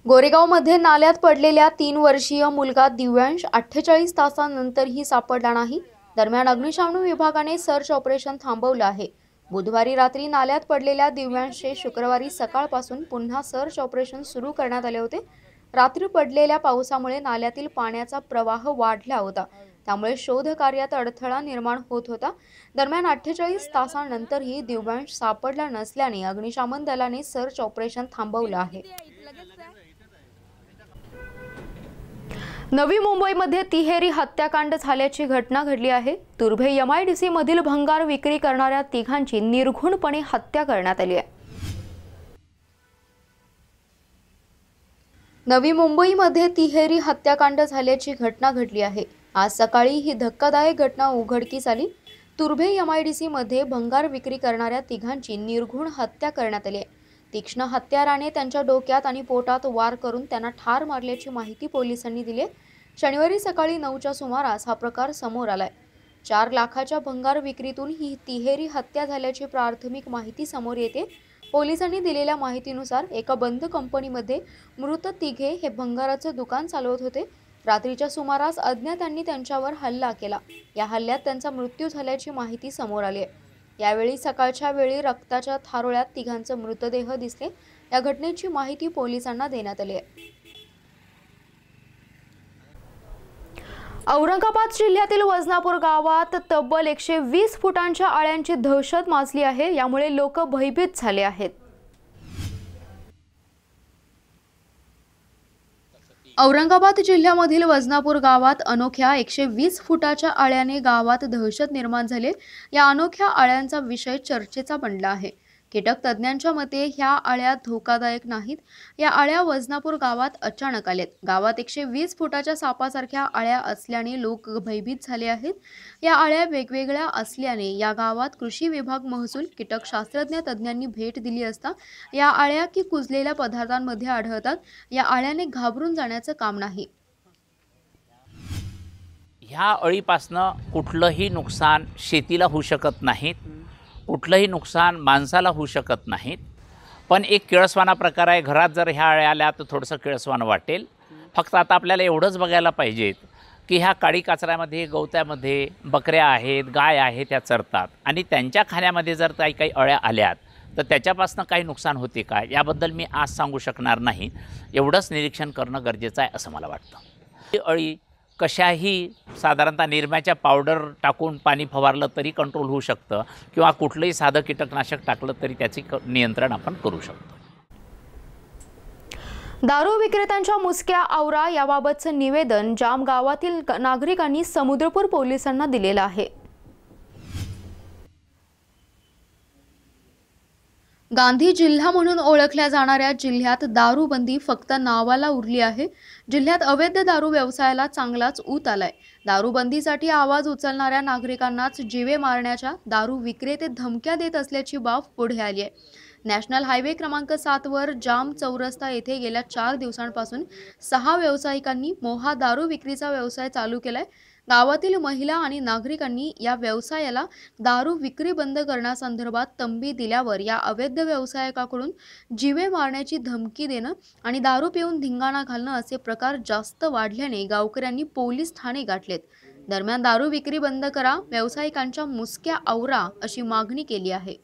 गोरेगावमध्ये नाल्यात पडलेल्या 3 वर्षीय मुलगा दिव्यांश 48 तासांनंतरही सापडला नाही. दरम्यान अग्निशमन विभागाने सर्च ऑपरेशन थांबवलं आहे. बुधवारी रात्री नाल्यात पडलेल्या दिव्यांशचे शुक्रवारी सकाळपासून पुन्हा सर्च ऑपरेशन सुरू करण्यात आले होते. रात्री पडलेल्या पावसामुळे नाल्यातील पाण्याचा प्रवाह वाढला होता, त्यामुळे शोध कार्यात अडथळा निर्माण होत होता. दरम्यान 48 तासांनंतरही दिव्यांश सापडला नसल्याने अग्निशमन दलाने सर्च ऑपरेशन थांबवलं आहे. नवी मुंबईमध्ये तिहेरी हत्याकांड झाल्याची घटना घडली आहे. तुर्भे MIDC मधील भंगार विक्री करणाऱ्या तिघांची निर्घृणपणे हत्या करण्यात आली आहे. नवी मुंबईमध्ये तिहेरी हत्याकांड झाल्याची घटना घडली आहे. आज सकाळी ही धक्कादायक घटना उघडकीस आली. तुर्भे MIDC मध्ये भंगार विक्री करणाऱ्या तिघांची निर्घृण हत्या करण्यात आली आहे. तीक्ष्ण हत्याराने त्यांच्या डोक्यात आणि पोटात वार करून त्यांना ठार मारल्याची माहिती पोलिसांनी दिली. शनिवारी सकाळी 9च्या सुमारास हा प्रकार समोर आलाय. 4 लाखाच्या भंगार विक्रीतून ही तिहेरी हत्या झाल्याची प्राथमिक माहिती समोर येते. पोलिसांनी दिलेल्या माहितीनुसार एका बंद कंपनीमध्ये मृत तिघे हे भंगाराचं दुकान चालवत होते. रात्रीच्या सुमारास अज्ञातांनी त्यांच्यावर हल्ला केला. या हल्ल्यात त्यांचा मृत्यू झाल्याची माहिती समोर आली आहे. यावेळी सकाळच्या वेळी रक्ताच्या थारोळ्यात तिघांचे मृतदेह दिसले. या घटनेची माहिती पोलिसांना देण्यात आली आहे. औरंगाबाद जिल्ह्यातील वजनापूर गावात तब्बल 120 फुटांच्या अळ्यांची दहशत माजली आहे. यामुळे लोक भयभीत झाले आहेत. औरंगाबाद जिल्ह्यामधील वजनापूर गावात अनोख्या 120 फुटाच्या अळ्याने गावात दहशत निर्माण झाली. या अनोख्या अळ्यांचा विषय चर्चेचा बनला आहे. कीटक तज्ज्ञांच्या मते ह्या अळ्या धोकादायक नाहीत. या अळ्या वजनापूर गावात अचानक आल्यात. गावात 120 फुटाच्या सापासारख्या अळ्या असल्याने लोक भयभीत झाले आहेत. या अळ्या वेगवेगळ्या असल्याने या गावात कृषी विभाग, महसूल, कीटकशास्त्रज्ञ तज्ज्ञांनी भेट दिली असता या अळ्या की कुजलेल्या पदार्थांमध्ये आढळतात. या अळ्याने घाबरून जाण्याचं काम नाही. ह्या अळीपासनं कुठलंही नुकसान शेतीला होऊ शकत नाहीत, कुठलंही नुकसान माणसाला होऊ शकत नाहीत. पण एक किळसवाना प्रकार आहे. घरात जर ह्या अळ्या आल्या तर थोडंसं किळसवानं वाटेल. फक्त आता आपल्याला एवढंच बघायला पाहिजेत की ह्या काडी कचऱ्यामध्ये, गवत्यामध्ये बकऱ्या आहेत, गाय आहेत, त्या चरतात आणि त्यांच्या खाण्यामध्ये जर काही अळ्या आल्यात तर त्याच्यापासून काही नुकसान होते का याबद्दल मी आज सांगू शकणार नाही. एवढंच निरीक्षण करणं गरजेचं आहे असं मला वाटतं. ही अळी कशाही साधारणतः निरम्याच्या पावडर टाकून पाणी फवारलं तरी कंट्रोल होऊ शकतं किंवा कुठलंही साधं कीटकनाशक टाकलं तरी त्याचे नियंत्रण आपण करू शकतो. दारू विक्रेत्यांच्या मुसक्या आवरा याबाबतचं निवेदन जाम गावातील नागरिकांनी समुद्रपूर पोलिसांना दिलेलं आहे. गांधी जिल्हा म्हणून ओळखल्या जाणाऱ्या जिल्ह्यात दारूबंदी फक्त नावाला उरली आहे. जिल्ह्यात अवैध दारू व्यवसायाला चांगलाच ऊत आलाय. दारूबंदीसाठी आवाज उचलणाऱ्या नागरिकांनाच जीवे मारण्याच्या दारू विक्रेते धमक्या देत असल्याची बाब पुढे आली आहे. नॅशनल हायवे क्रमांक 7 वर जाम चौरस्ता येथे गेल्या 4 दिवसांपासून 6 व्यावसायिकांनी मोहा दारू विक्रीचा व्यवसाय चालू केलाय. गावातील महिला आणि नागरिकांनी या व्यवसायाला दारू विक्री बंद करण्यासंदर्भात तंबी दिल्यावर या अवैध व्यावसायिकाकडून जीवे मारण्याची धमकी देणं आणि दारू पिऊन धिंगाणा घालणं असे प्रकार जास्त वाढल्याने गावकऱ्यांनी पोलीस ठाणे गाठलेत. दरम्यान दारू विक्री बंद करा, व्यावसायिकांच्या मुसक्या आवरा अशी मागणी केली आहे.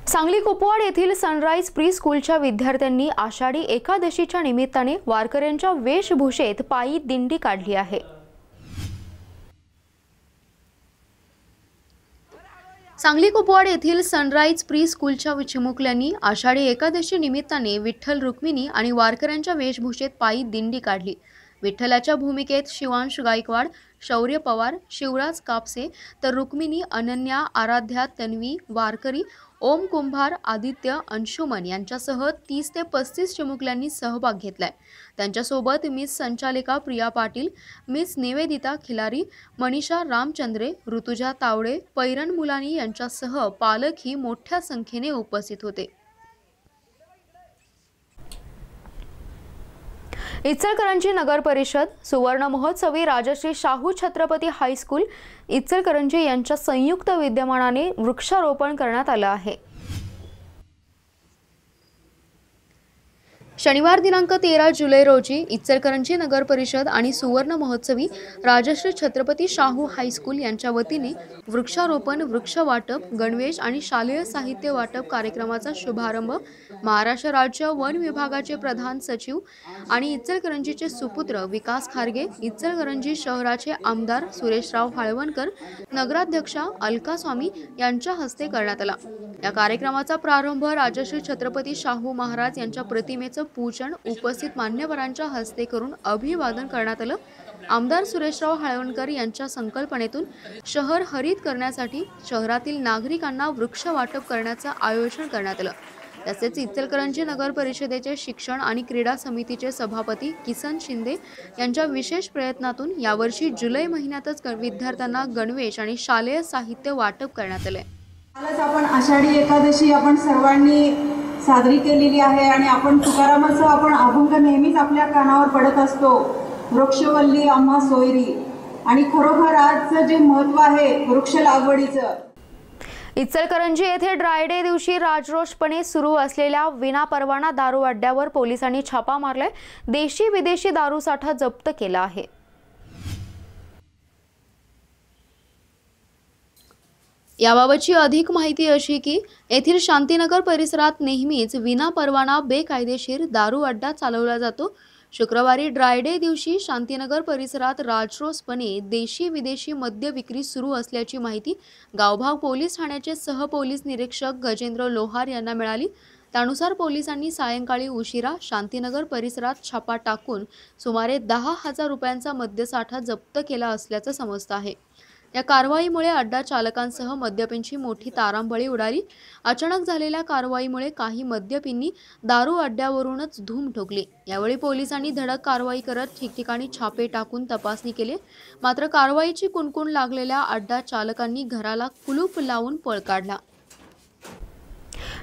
सांगली कुपवाड येथील सनराइज प्री स्कूलच्या विद्यार्थ्यांनी आषाढी एकादशीच्या निमित्ताने वारकऱ्यांच्या वेशभूषेत पायी दिंडी काढली आहे. सांगली कुपवाड येथील सनराइज प्री स्कूलच्या चिमुकल्यांनी आषाढी एकादशी निमित्ताने विठ्ठल रुक्मिणी आणि वारकऱ्यांच्या वेशभूषेत पायी दिंडी काढली. विठ्ठलाच्या भूमिकेत शिवांश गायकवाड, शौर्य पवार, शिवराज कापसे तर रुक्मिणी, अनन्या, आराध्या, तन्वी, वारकरी, ओम कुंभार, आदित्य, अंशुमन यांच्यासह 30 ते 35 चिमुकल्यांनी सहभाग घेतलाय. त्यांच्यासोबत मिस संचालिका प्रिया पाटील, मिस निवेदिता खिलारी, मनीषा रामचंद्रे, ऋतुजा तावडे, पैरण मुलानी यांच्यासह पालकही मोठ्या संख्येने उपस्थित होते. इचलकरंजी नगर परिषद, सुवर्ण महोत्सवी राजश्री शाहू छत्रपती हायस्कूल इचलकरंजी यांच्या संयुक्त विद्यमानाने वृक्षारोपण करण्यात आलं आहे. शनिवार दिनांक 13 जुलै रोजी इचलकरंजी नगर परिषद आणि सुवर्ण महोत्सवी राजश्री छत्रपती शाहू हायस्कूल यांच्या वतीने वृक्षारोपण, वृक्ष वाटप, गणवेश आणि शालेय साहित्य वाटप कार्यक्रमाचा शुभारंभ महाराष्ट्र राज्य वन विभागाचे प्रधान सचिव आणि इचलकरंजीचे सुपुत्र विकास खारगे, इचलकरंजी शहराचे आमदार सुरेशराव हाळवणकर, नगराध्यक्षा अलका स्वामी यांच्या हस्ते करण्यात आला. या कार्यक्रमाचा प्रारंभ राजश्री छत्रपती शाहू महाराज यांच्या प्रतिमेचं पूजन उपस्थित मान्यवरांच्या हस्ते करून अभिवादन करण्यात आलं. आमदार सुरेशराव हाळवणकर यांच्या संकल्पनेतून शहर हरित करण्यासाठी शहरातील नागरिकांना वृक्ष वाटप करण्याचं आयोजन करण्यात आलं. तसेच इचलकरंजी नगर परिषदेचे शिक्षण आणि क्रीडा समितीचे सभापती किसन शिंदे यांच्या विशेष प्रयत्नातून यावर्षी जुलै महिन्यातच विद्यार्थ्यांना गणवेश आणि शालेय साहित्य वाटप करण्यात आले. कालच आपण आषाढी एकादशी आपण सर्वांनी साजरी केलेली आहे आणि आपण तुकारामाचं आपण अभंग नेहमीच आपल्या कानावर पडत असतो, वृक्षवल्ली आम्हा सोयरी, आणि खरोखर आजचं जे महत्त्व आहे वृक्ष लागवडीचं. इचलकरंजी येथे ड्राय डे दिवशी राजरोषपणे सुरू असलेल्या विनापरवाना दारू अड्ड्यावर पोलिसांनी छापा मारलाय. देशी विदेशी दारू साठा जप्त केला आहे. याबाबतची अधिक माहिती अशी की येथील शांतीनगर परिसरात नेहमीच विनापरवाना बेकायदेशीर दारू अड्डा चालवला जातो. शुक्रवारी ड्राय डे दिवशी शांतीनगर परिसरात राजरोसपणे देशी विदेशी मद्य विक्री सुरू असल्याची माहिती गावभाग पोलीस ठाण्याचे सहपोलीस निरीक्षक गजेंद्र लोहार यांना मिळाली. त्यानुसार पोलिसांनी सायंकाळी उशिरा शांतीनगर परिसरात छापा टाकून सुमारे 10,000 रुपयांचा मद्यसाठा जप्त केला असल्याचं समजतं आहे. या कारवाईमुळे अड्डा चालकांसह मद्यपींची मोठी तारांबळी उडाली. अचानक झालेल्या कारवाईमुळे काही मद्यपींनी दारू अड्ड्यावरूनच धूम ठोकली. यावेळी पोलिसांनी धडक कारवाई करत ठिकठिकाणी छापे टाकून तपासणी केली. मात्र कारवाईची कुणकुण लागलेल्या अड्डा चालकांनी घराला कुलूप लावून पळ काढला.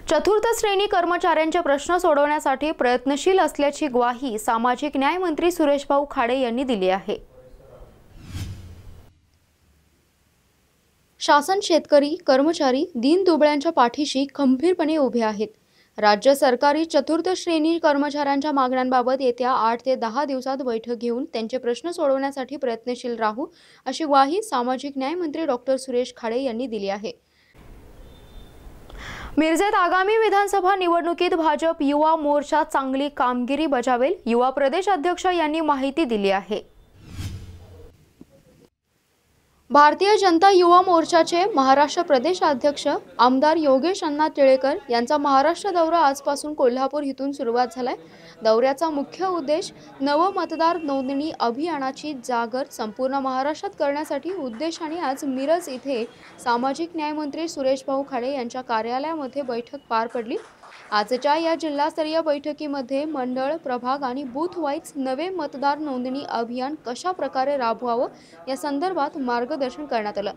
चतुर्थ श्रेणी कर्मचाऱ्यांचे प्रश्न सोडवण्यासाठी प्रयत्नशील असल्याची ग्वाही सामाजिक न्याय मंत्री सुरेशभाऊ खाडे यांनी दिली आहे. शासन शेतकरी, कर्मचारी, दीनदुबळ्यांच्या पाठीशी खंबीरपणे उभे आहेत. राज्य सरकारी चतुर्थ श्रेणी कर्मचाऱ्यांच्या मागण्यांबाबत येत्या 8 ते 10 दिवसात बैठक घेऊन त्यांचे प्रश्न सोडवण्यासाठी प्रयत्नशील राहू, अशी ग्वाही सामाजिक न्याय मंत्री डॉक्टर सुरेश खाडे यांनी दिली आहे. मिरजेत आगामी विधानसभा निवडणुकीत भाजप युवा मोर्चा चांगली कामगिरी बजावेल, युवा प्रदेश अध्यक्ष यांनी माहिती दिली आहे. भारतीय जनता युवा मोर्चाचे महाराष्ट्र प्रदेश अध्यक्ष आमदार योगेश अण्णा टिळेकर यांचा महाराष्ट्र दौरा आजपासून कोल्हापूर इथून सुरुवात झालाय. दौऱ्याचा मुख्य उद्देश नव मतदार नोंदणी अभियानाची जागर संपूर्ण महाराष्ट्रात करण्यासाठी उद्देशाने आज मिरज इथे सामाजिक न्याय मंत्री सुरेश भाऊ खाडे यांच्या कार्यालयामध्ये बैठक पार पडली. आजच्या या जिल्हास्तरीय बैठकीमध्ये मंडळ, प्रभाग आणि बूथ वाईज नवे मतदार नोंदणी अभियान कशा प्रकारे राबवावं या संदर्भात मार्गदर्शन करण्यात आलं.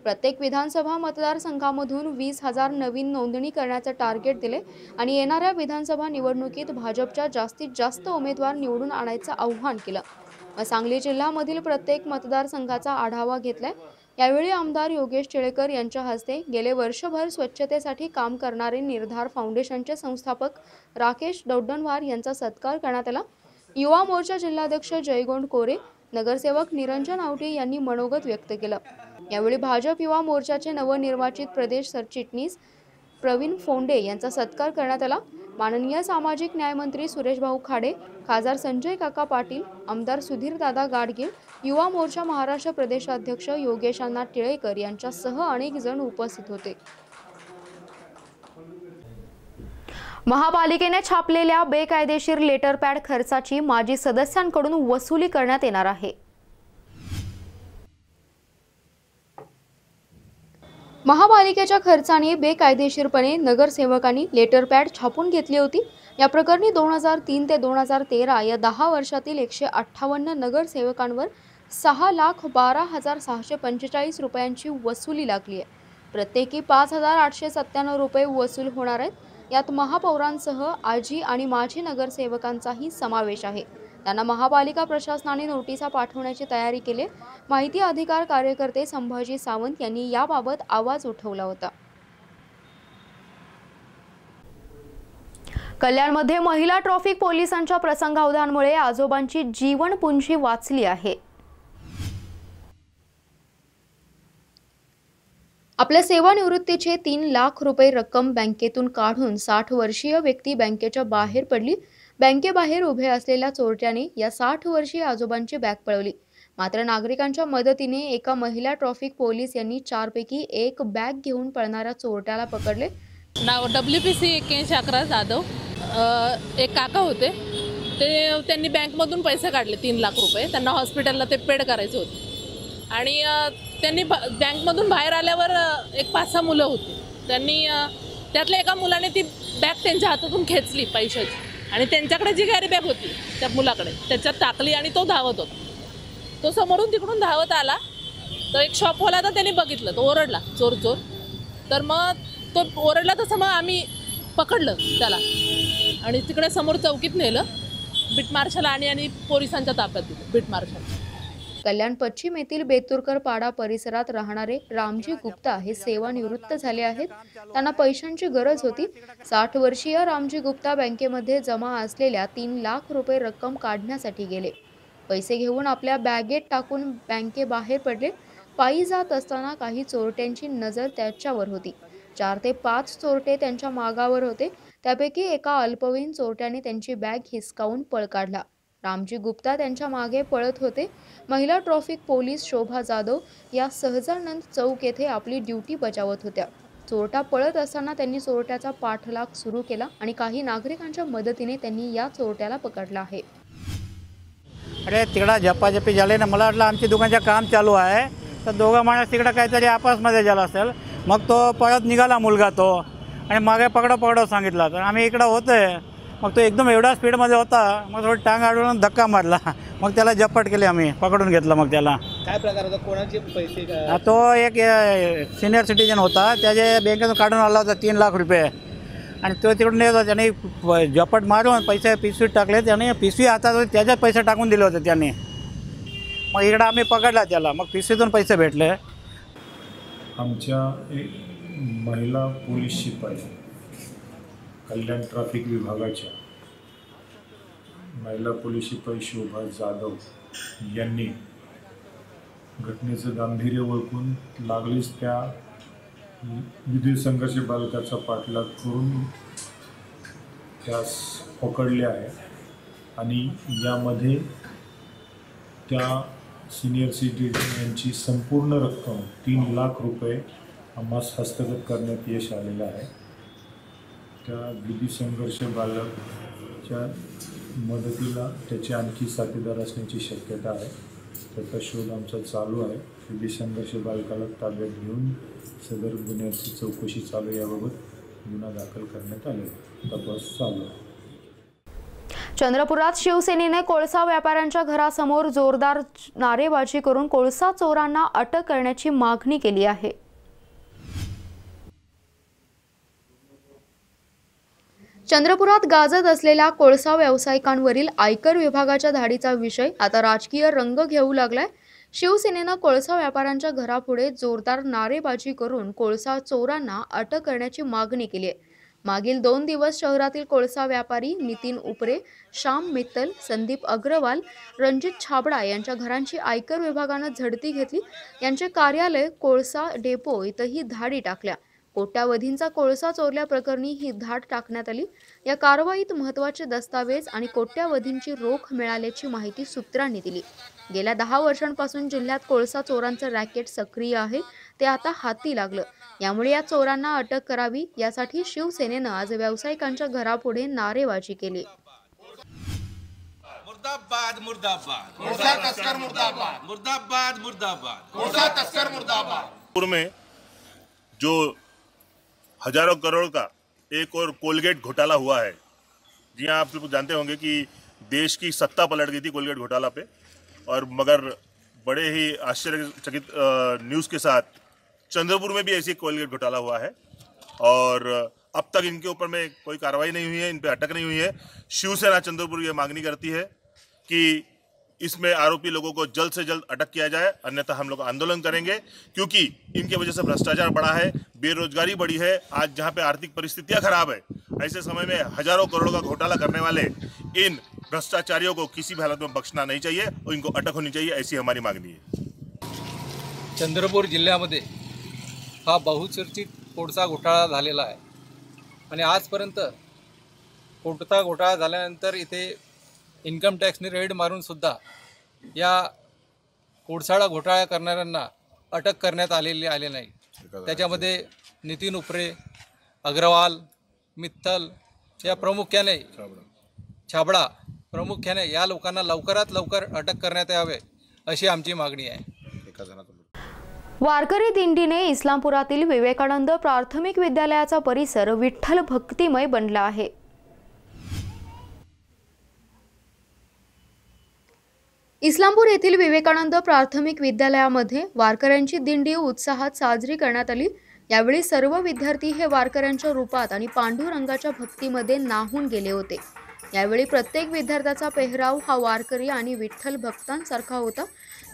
प्रत्येक विधानसभा मतदारसंघामधून 20,000 नवीन नोंदणी करण्याचे टार्गेट दिले आणि येणाऱ्या विधानसभा निवडणुकीत भाजपच्या जास्तीत जास्त उमेदवार निवडून आणायचं आव्हान केलं. सांगली जिल्ह्यामधील प्रत्येक मतदारसंघाचा आढावा घेतलाय. यावेळी आमदार योगेश टिळेकर यांच्या हस्ते गेले वर्षभर स्वच्छतेसाठी काम करणारे निर्धार फाउंडेशनचे संस्थापक राकेश डोड्डनवार यांचा सत्कार करण्यात आला. युवा मोर्चा जिल्हाध्यक्ष जयगोंड कोरे, नगरसेवक निरंजन आवटे यांनी मनोगत व्यक्त केलं. यावेळी भाजप युवा मोर्चाचे नवनिर्वाचित प्रदेश सरचिटणीस प्रवीण फोंडे यांचा सत्कार करण्यात आला. माननीय सामाजिक न्याय मंत्री सुरेश भाऊ खाडे, खासदार संजय काका पाटील, आमदार सुधीर दादा गाडगीळ, युवा मोर्चा महाराष्ट्र प्रदेशाध्यक्ष योगेश अण्णा टिळेकर यांच्यासह अनेक जण उपस्थित होते. महापालिकेने छापलेल्या बेकायदेशीर लेटर पॅड खर्चाची माजी सदस्यांकडून वसुली करण्यात येणार आहे. महापालिकेच्या खर्चाने बेकायदेशीरपणे नगरसेवकांनी लेटर पॅड छापून घेतली होती. या प्रकरणी 2003 ते 2013 या 10 वर्षातील 158 नगरसेवकांवर 6,12,645 रुपयांची वसुली लागली आहे. प्रत्येकी 5,897 रुपये वसूल होणार आहेत. यात महापौरांसह आजी आणि माजी नगरसेवकांचाही समावेश आहे. त्यांना महापालिका प्रशासनाने नोटिसा पाठवण्याची तयारी केली. माहिती अधिकार कार्यकर्ते संभाजी सावंत यांनी याबाबत आवाज उठवला होता. कल्याणमध्ये महिला ट्रॅफिक पोलिसांच्या प्रसंगावधानामुळे आजोबांची जीवनपुंजी वाचली आहे. आपल्या सेवानिवृत्तीचे 3 लाख रुपये रक्कम बँकेतून काढून 60 वर्षीय व्यक्ती बँकेच्या बाहेर पडली. बँकेबाहेर उभे असलेल्या चोरट्याने या 60 वर्षीय आजोबांची बॅग पळवली. मात्र नागरिकांच्या मदतीने एका महिला ट्रॅफिक पोलीस यांनी 4 पैकी 1 बॅग घेऊन पळणाऱ्या चोरट्याला पकडले. नाव WPC 8111 जाधव. एक काका होते, त्यांनी बँकमधून पैसे काढले 3 लाख रुपये. त्यांना हॉस्पिटलला ते पेड करायचे होते आणि त्यांनी बँकमधून बाहेर आल्यावर एक 5-6 मुलं होती. त्यांनी त्यातल्या एका मुलाने ती बॅग त्यांच्या हातातून खेचली पैशाची आणि त्यांच्याकडे जी कॅरी बॅग होती त्या मुलाकडे त्याच्यात टाकली आणि तो धावत होता. तो समोरून तिकडून धावत आला तर एक शॉपवाला तर त्यांनी बघितलं, तो ओरडला चोर चोर. तर मग तो ओरडला तसं मग आम्ही पकडलं त्याला आणि तिकडे समोर चौकीत नेलं. बीट मार्शल आणि पोलिसांच्या ताब्यात दिलं बीट मार्शल. कल्याण पश्चिम येथील बेतुरकर पाडा परिसरात राहणारे रामजी गुप्ता हे सेवानिवृत्त झाले आहेत. त्यांना पैशांची गरज होती. 60 वर्षीय रामजी गुप्ता बँकेमध्ये जमा असलेल्या 3 लाख रुपये रक्कम काढण्यासाठी गेले. पैसे घेऊन आपल्या बॅगेत टाकून बँकेबाहेर पडले. पायी जात असताना काही चोरट्यांची नजर त्याच्यावर होती. 4 ते 5 चोरटे त्यांच्या मागावर होते. त्यापैकी एका अल्पवयीन चोरट्याने त्यांची बॅग हिसकावून पळ काढला. रामजी गुप्ता त्यांच्या मागे पळत होते. महिला ट्रॅफिक पोलीस शोभा जाधव या सहजानंद चौक येथे आपली ड्युटी बजावत होत्या. चोरटा पळत असताना त्यांनी चोरट्याचा पाठलाग सुरू केला आणि काही नागरिकांच्या मदतीने त्यांनी या चोरट्याला पकडला आहे. अरे तिकडं झपाझपी झाले ना. मला वाटलं आमची दुकानाचं काम चालू आहे तर दोघं माणूस तिकडं काहीतरी आपसमध्ये झाला असेल. मग तो पळत निघाला मुलगा तो आणि मागे पकडो सांगितलं. तर आम्ही इकडं होतोय. मग तो एकदम एवढा स्पीडमध्ये होता. मग थोडं टांग आडवून धक्का मारला. मग त्याला झपट केली, आम्ही पकडून घेतलं. मग त्याला काय प्रकार होता, कोणाचे पैसे? तो एक सिनियर सिटीजन होता, त्याचे बँकेतून काढून आला होता 3 लाख रुपये आणि तो तिकडून येत होता. त्याने झपट मारून पैसे पिशवीत टाकले. त्याने पिशवी हातात होती त्याच्यात पैसे टाकून दिले होते त्याने. मग इकडं आम्ही पकडला त्याला. मग पिशवीतून पैसे भेटले. आमच्या एक महिला पोलीस शिपाई कल्याण ट्रॅफिक विभागाच्या महिला पोलीस शिपाई शोभा जाधव यांनी घटनेचं गांभीर्य ओळखून लागलीच त्या विद्युत संघर्ष बालकाचा पाठलाग करून त्यास पकडले आहे आणि यामध्ये त्या सिनियर सिटीजन यांची संपूर्ण रक्कम 3 लाख रुपये आम्हास हस्तगत करण्यात यश आलेलं आहे. त्या विद्युत संघर्ष बालकाच्या मदतीला त्याचे आणखी साथीदार असण्याची शक्यता आहे. त्याचा शोध आमचा चालू आहे. विद्युत संघर्ष बालकाला ताब्यात घेऊन सदर गुन्ह्याची चौकशी चालू याबाबत गुन्हा दाखल करण्यात आले. तपास चालू आहे. चंद्रपुरात शिवसेनेने कोळसा व्यापाऱ्यांच्या घरासमोर जोरदार नारेबाजी करून कोळसा चोरांना अटक करण्याची मागणी केली आहे. चंद्रपुरात गाजत असलेल्या कोळसा व्यावसायिकांवरील आयकर विभागाच्या धाडीचा विषय आता राजकीय रंग घेऊ लागलाय. शिवसेनेनं कोळसा व्यापाऱ्यांच्या घरापुढे जोरदार नारेबाजी करून कोळसा चोरांना अटक करण्याची मागणी केली आहे. मागील 2 दिवस शहरातील कोळसा व्यापारी नितीन उपरे, श्याम मित्तल, संदीप अग्रवाल, रणजित छाबडा यांच्या घरांची आयकर विभागानं झडती घेतली. यांचे कार्यालय, कोळसा डेपो इथंही धाडी टाकल्या. कोट्यावधींचा कोळसा चोरल्याप्रकरणी ही धाड टाकण्यात आली. या कारवाईत महत्त्वाचे दस्तावेज आणि कोट्यावधींची रोख मिळाल्याची माहिती सूत्रांनी दिली. गेल्या 10 वर्षांपासून जिल्ह्यात कोळसा चोरांचं रॅकेट सक्रिय आहे. ते आता हाती लागलं. यामुळे या चोरांना अटक करावी यासाठी शिवसेनेनं आज व्यावसायिकांच्या घरापुढे नारेबाजी केली. मुर्दाबाद मुर्दाबाद कोळसा तस्कर मुर्दाबाद मुर्दाबाद मुर्दाबाद कोळसा तस्कर मुर्दाबाद. में जो हजारों करोड़ का एक और कोलगेट घोटाला हुआ है. जी हाँ, आप लोग जानते होंगे कि देश की सत्ता पलट गई थी कोलगेट घोटाला पे, और मगर बड़े ही आश्चर्यचकित न्यूज़ के साथ चंद्रपुर में भी ऐसी कोलगेट घोटाला हुआ है और अब तक इनके ऊपर में कोई कार्रवाई नहीं हुई है, इन पे अटक नहीं हुई है. शिवसेना चंद्रपुर ये मांगनी करती है कि इसमें आरोपी लोगों को जल्द से जल्द अटक किया जाए, अन्यथा हम लोग आंदोलन करेंगे, क्योंकि इनके वजह से भ्रष्टाचार बढ़ा है, बेरोजगारी बढ़ी है. आज जहाँ पे आर्थिक परिस्थितियाँ खराब है, ऐसे समय में हजारों करोड़ का घोटाला करने वाले इन भ्रष्टाचारियों को किसी भी हालत में बख्शना नहीं चाहिए और इनको अटक होनी चाहिए, ऐसी हमारी मागणी है. चंद्रपूर जिल्ह्यामध्ये हा बहुचर्चित कोळसा घोटाळा झालेला आहे आणि आजपर्यंत कोळसा घोटाळा झाल्यानंतर इथे इन्कम टॅक्सने रेड मारून सुद्धा या कोळसा घोटाळा करणाऱ्यांना अटक करण्यात आले नाही. त्याच्यामध्ये नितीन उपरे, अग्रवाल, मित्तल या प्रामुख्याने छाबडा प्रामुख्याने या लोकांना लवकरात लवकर अटक करण्यात यावे अशी आमची मागणी आहे. वारकरी दिंडीने इस्लामपुरातील विवेकानंद प्राथमिक विद्यालयाचा परिसर विठ्ठल भक्तिमय बनला आहे. इस्लामपूर येथील विवेकानंद प्राथमिक विद्यालयामध्ये वारकऱ्यांची दिंडी उत्साहात साजरी करण्यात आली. यावेळी सर्व विद्यार्थी हे वारकऱ्यांच्या रूपात आणि पांडुरंगाच्या भक्तीमध्ये नाहून गेले होते. यावेळी प्रत्येक विद्यार्थ्याचा पेहराव हा वारकरी आणि विठ्ठल भक्तांसारखा होता,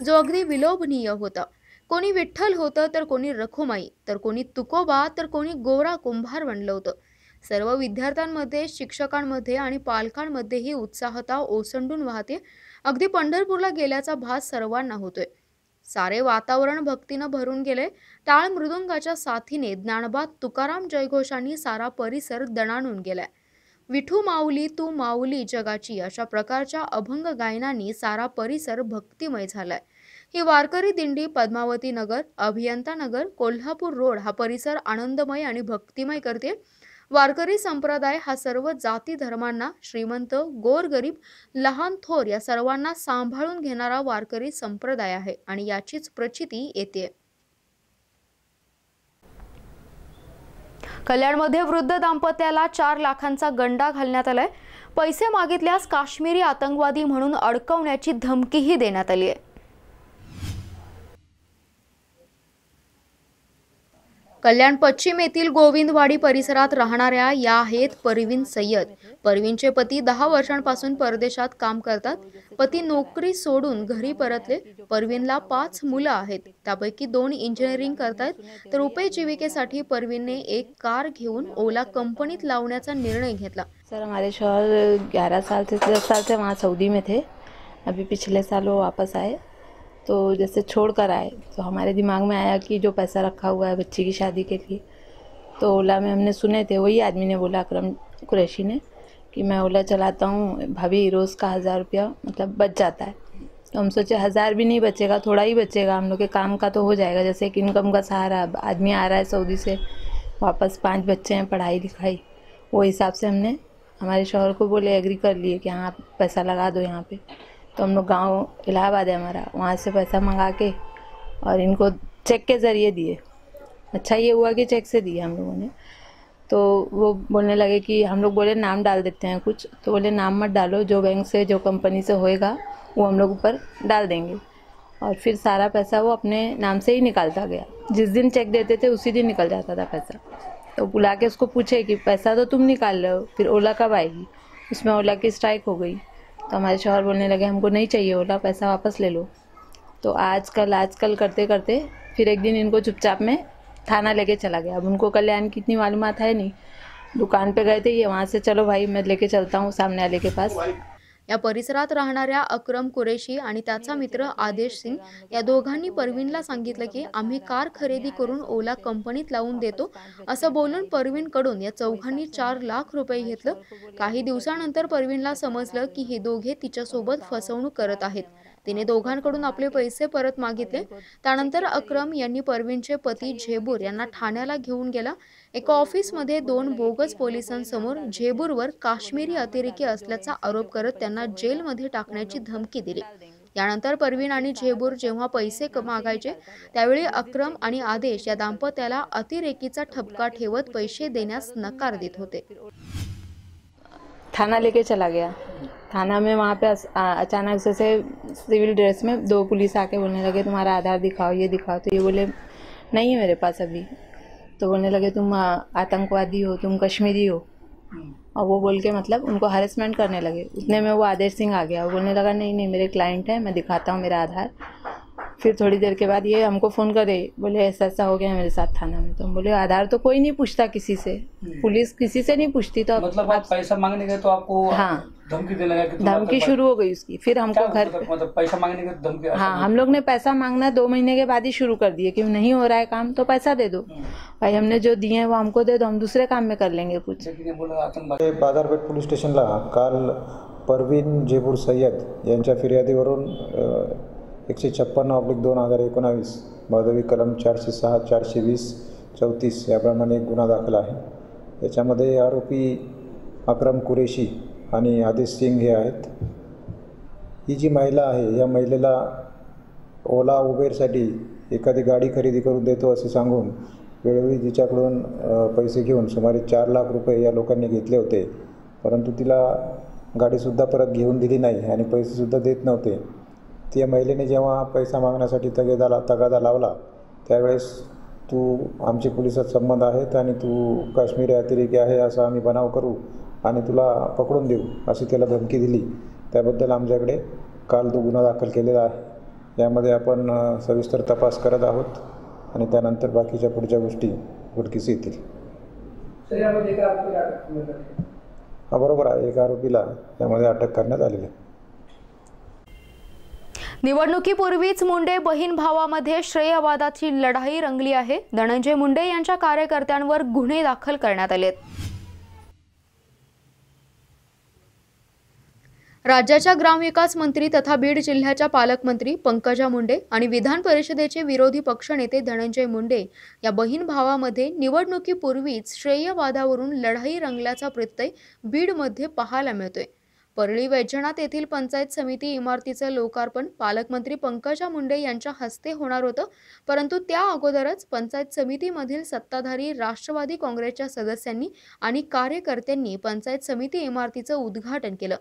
जो अगदी विलोभनीय होता. कोणी विठ्ठल होतं, तर कोणी रखुमाई, तर कोणी तुकोबा, तर कोणी गोरा कुंभार बनलं होतं. सर्व विद्यार्थ्यांमध्ये, शिक्षकांमध्ये आणि पालकांमध्येही उत्साहता ओसंडून वाहते. अगदी पंढरपूरला गेल्याचा भास सर्वांना होतोय. सारे वातावरण भक्तीनं भरून गेले. टाळ मृदुंगाच्या साथीने ज्ञानबा तुकाराम जयघोषांनी सारा परिसर दणाणून गेलाय. विठू माऊली तू माऊली जगाची अशा प्रकारच्या अभंग गायनांनी सारा परिसर भक्तिमय झालाय. ही वारकरी दिंडी पद्मावती नगर, अभियंता नगर, कोल्हापूर रोड हा परिसर आनंदमय आणि भक्तिमय करते. वारकरी संप्रदाय हा सर्व जाती धर्मांना, श्रीमंत गोरगरीब, लहान थोर या सर्वांना सांभाळून घेणारा वारकरी संप्रदाय आहे आणि याचीच प्रचिती येते. कल्याणमध्ये वृद्ध दाम्पत्याला 4 लाखांचा गंडा घालण्यात आलाय. पैसे मागितल्यास काश्मीरी आतंकवादी म्हणून अडकवण्याची धमकीही देण्यात आली आहे. कल्याण पश्चिम येथील गोविंदवाडी परिसरात राहणाऱ्या या आहेत परवीन सय्यद. परवीनचे पती 10 वर्षांपासून परदेशात काम करतात. पती नोकरी सोडून घरी परतले. परवीनला 5 मुलं आहेत, त्यापैकी 2 इंजिनिअरिंग करतायत. तर उपजीविकेसाठी परवीनने एक कार घेऊन ओला कंपनीत लावण्याचा निर्णय घेतला. सर हमारे शौहर 11 साल से 10 साल से वहाँ सऊदी में थे. अभी पिछले साल वो वापस आए, तो जैसे छोड़ कर आए तो हमारे दिमाग में आया कि जो पैसा रखा हुआ है बच्ची की शादी के लिए, तो ओला में हमने सुने थे, वही आदमी ने बोला, अकरम कुरैशी ने, कि मैं ओला चलाता हूँ भाभी, रोज़ का 1000 रुपया मतलब बच जाता है. तो हम सोचे 1000 भी नहीं बचेगा, थोड़ा ही बचेगा, हम लोग के काम का तो हो जाएगा. जैसे एक इनकम का सहारा, आदमी आ रहा है सऊदी से वापस, 5 बच्चे हैं, पढ़ाई लिखाई, वो हिसाब से हमने हमारे शौहर को बोले, एग्री कर लिए कि हाँ पैसा लगा दो यहाँ पे. तो हम लोग गांव इलाहाबाद है हमारा, वहाँ से पैसा मंगा के और इनको चेक के ज़रिए दिए. अच्छा ये हुआ कि चेक से दिए हम लोगों ने. तो वो बोलने लगे कि हम लोग बोले नाम डाल देते हैं कुछ, तो बोले नाम मत डालो, जो बैंक से जो कंपनी से होएगा वो हम लोग ऊपर डाल देंगे. और फिर सारा पैसा वो अपने नाम से ही निकालता गया. जिस दिन चेक देते थे उसी दिन निकल जाता था पैसा. तो बुला के उसको पूछे कि पैसा तो तुम निकाल रहे हो, फिर ओला कब आएगी. उसमें ओला की स्ट्राइक हो गई. तो हमारे शौहर बोलने लगे हमको नहीं चाहिए ओला, पैसा वापस ले लो. तो आजकल करते करते फिर एक दिन इनको चुपचाप में थाना लेके चला गया. अब उनको कल्याण की इतनी मालूमात है नहीं, दुकान पे गए थे ये, वहाँ से चलो भाई मैं लेके चलता हूँ सामने वाले के पास. या परिसरात राहणाऱ्या अकरम कुरेशी आणि त्याचा मित्र आदेश सिंग या दोघांनी परवीनला सांगितलं की आम्ही कार खरेदी करून ओला कंपनीत लावून देतो असं बोलून परवीनकडून या चौघांनी 4 लाख रुपये घेतलं. काही दिवसानंतर परवीनला समजलं की हे दोघे तिच्यासोबत फसवणूक करत आहेत. तिने दोघांकडून आपले पैसे परत मागितले. त्यानंतर अकरम यांनी परवीनचे पती झेबूर यांना ठाण्याला घेऊन गेला. एका ऑफिसमध्ये 2 बोगस पोलिसांसमोर झेबूरवर काश्मीरी अतिरेकी असल्याचा आरोप करत त्यांना जेलमध्ये टाकण्याची धमकी दिली. यानंतर परवीन आणि झेबूर जेव्हा पैसे मागायचे त्यावेळी अकरम आणि आदेश या दाम्पत्याला अतिरेकीचा ठपका ठेवत पैसे देण्यास नकार देत होते. थाना लेके चला गया. थाना में वहाँ पे अचानक से सिविल ड्रेस में 2 पुलिस आके बोलने लगे तुम्हारा आधार दिखाओ, ये दिखाओ. तो ये बोले नहीं है मेरे पास अभी. तो बोलने लगे तुम आतंकवादी हो, तुम कश्मीरी हो, और वो बोल के मतलब उनको हरेसमेंट करने लगे. उतने में वो आदेश सिंह आ गया. वो बोलने लगा नहीं मेरे क्लाइंट है, मैं दिखाता हूँ मेरा आधार. फिर थोड़ी देर के बाद ये हमको फ़ोन करे, बोले ऐसा हो गया मेरे साथ थाना में. तो हम बोले आधार तो कोई नहीं पूछता किसी से, पुलिस किसी से नहीं पूछती. तो मतलब आप पैसा मांगने गए तो आपको हाँ धमकी देने लगा? धमकी शुरू हो गई उसकी. फिर हमको घर मतलब पैसा मांगने के धमकी? हाँ हम लोग ने पैसा मांगना 2 महीने के बाद ही शुरू कर दिए कि नहीं हो रहा है काम तो पैसा दे दो भाई, हमने जो दिए हैं वो हमको दे दो, हम दूसरे काम में कर लेंगे कुछ. बाजारपेठ पोलीस स्टेशनला काल परवीन झेबूर सय्यद यांच्या फिर्यादीवरून 156/2019 भादवी कलम 406, 420, 34 याप्रमाणे एक गुन्हा दाखल आहे. याच्यामध्ये आरोपी अकरम कुरेशी आणि आदेश सिंग हे आहेत. ही जी महिला आहे या महिलेला ओला उबेरसाठी एखादी गाडी खरेदी करून देतो असे सांगून वेळोवेळी तिच्याकडून पैसे घेऊन सुमारे 4 लाख रुपये या लोकांनी घेतले होते. परंतु तिला गाडीसुद्धा परत घेऊन दिली नाही आणि पैसेसुद्धा देत नव्हते. त्या महिलेने जेव्हा पैसा मागण्यासाठी तगादा लावला त्यावेळेस तू आमचे पोलिसात संबंध आहेत आणि तू काश्मीरी अतिरेकी आहे असा आम्ही बनाव करू आणि तुला पकडून देऊ अशी त्याला धमकी दिली. त्याबद्दल आमच्याकडे काल तो गुन्हा दाखल केलेला आहे. यामध्ये आपण सविस्तर तपास करत आहोत आणि त्यानंतर बाकीच्या पुढच्या गोष्टी उघडकीस येतील. हा बरोबर आहे, एक आरोपीला यामध्ये अटक करण्यात आलेली आहे. निवडणुकीपूर्वीच मुंडे बहीण भावामध्ये श्रेयवादाची लढाई रंगली आहे. धनंजय मुंडे यांच्या कार्यकर्त्यांवर गुन्हे दाखल करण्यात आलेत. राज्याच्या ग्रामविकास मंत्री तथा बीड जिल्ह्याच्या पालकमंत्री पंकजा मुंडे आणि विधान परिषदेचे विरोधी पक्षनेते धनंजय मुंडे या बहीण भावामध्ये निवडणुकीपूर्वीच श्रेयवादावरून लढाई रंगल्याचा प्रत्यय बीडमध्ये पाहायला मिळतोय. परळी वैजनाथ येथील पंचायत समिती इमारतीचं लोकार्पण पालकमंत्री पंकजा मुंडे यांच्या हस्ते होणार होतं, परंतु त्या अगोदरच पंचायत समितीमधील सत्ताधारी राष्ट्रवादी काँग्रेसच्या सदस्यांनी आणि कार्यकर्त्यांनी पंचायत समिती इमारतीचं उद्घाटन केलं.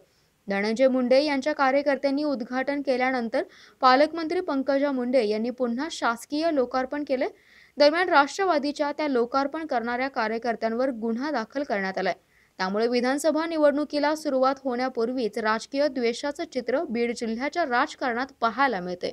धनंजय मुंडे यांच्या कार्यकर्त्यांनी उद्घाटन केल्यानंतर पालकमंत्री पंकजा मुंडे यांनी पुन्हा शासकीय लोकार्पण केले. दरम्यान राष्ट्रवादीच्या त्या लोकार्पण करणाऱ्या कार्यकर्त्यांवर गुन्हा दाखल करण्यात आलाय. त्यामुळे विधानसभा निवडणुकीला सुरुवात होण्यापूर्वीच राजकीय द्वेषाचं चित्र बीड जिल्ह्याच्या राजकारणात पाहायला मिळते.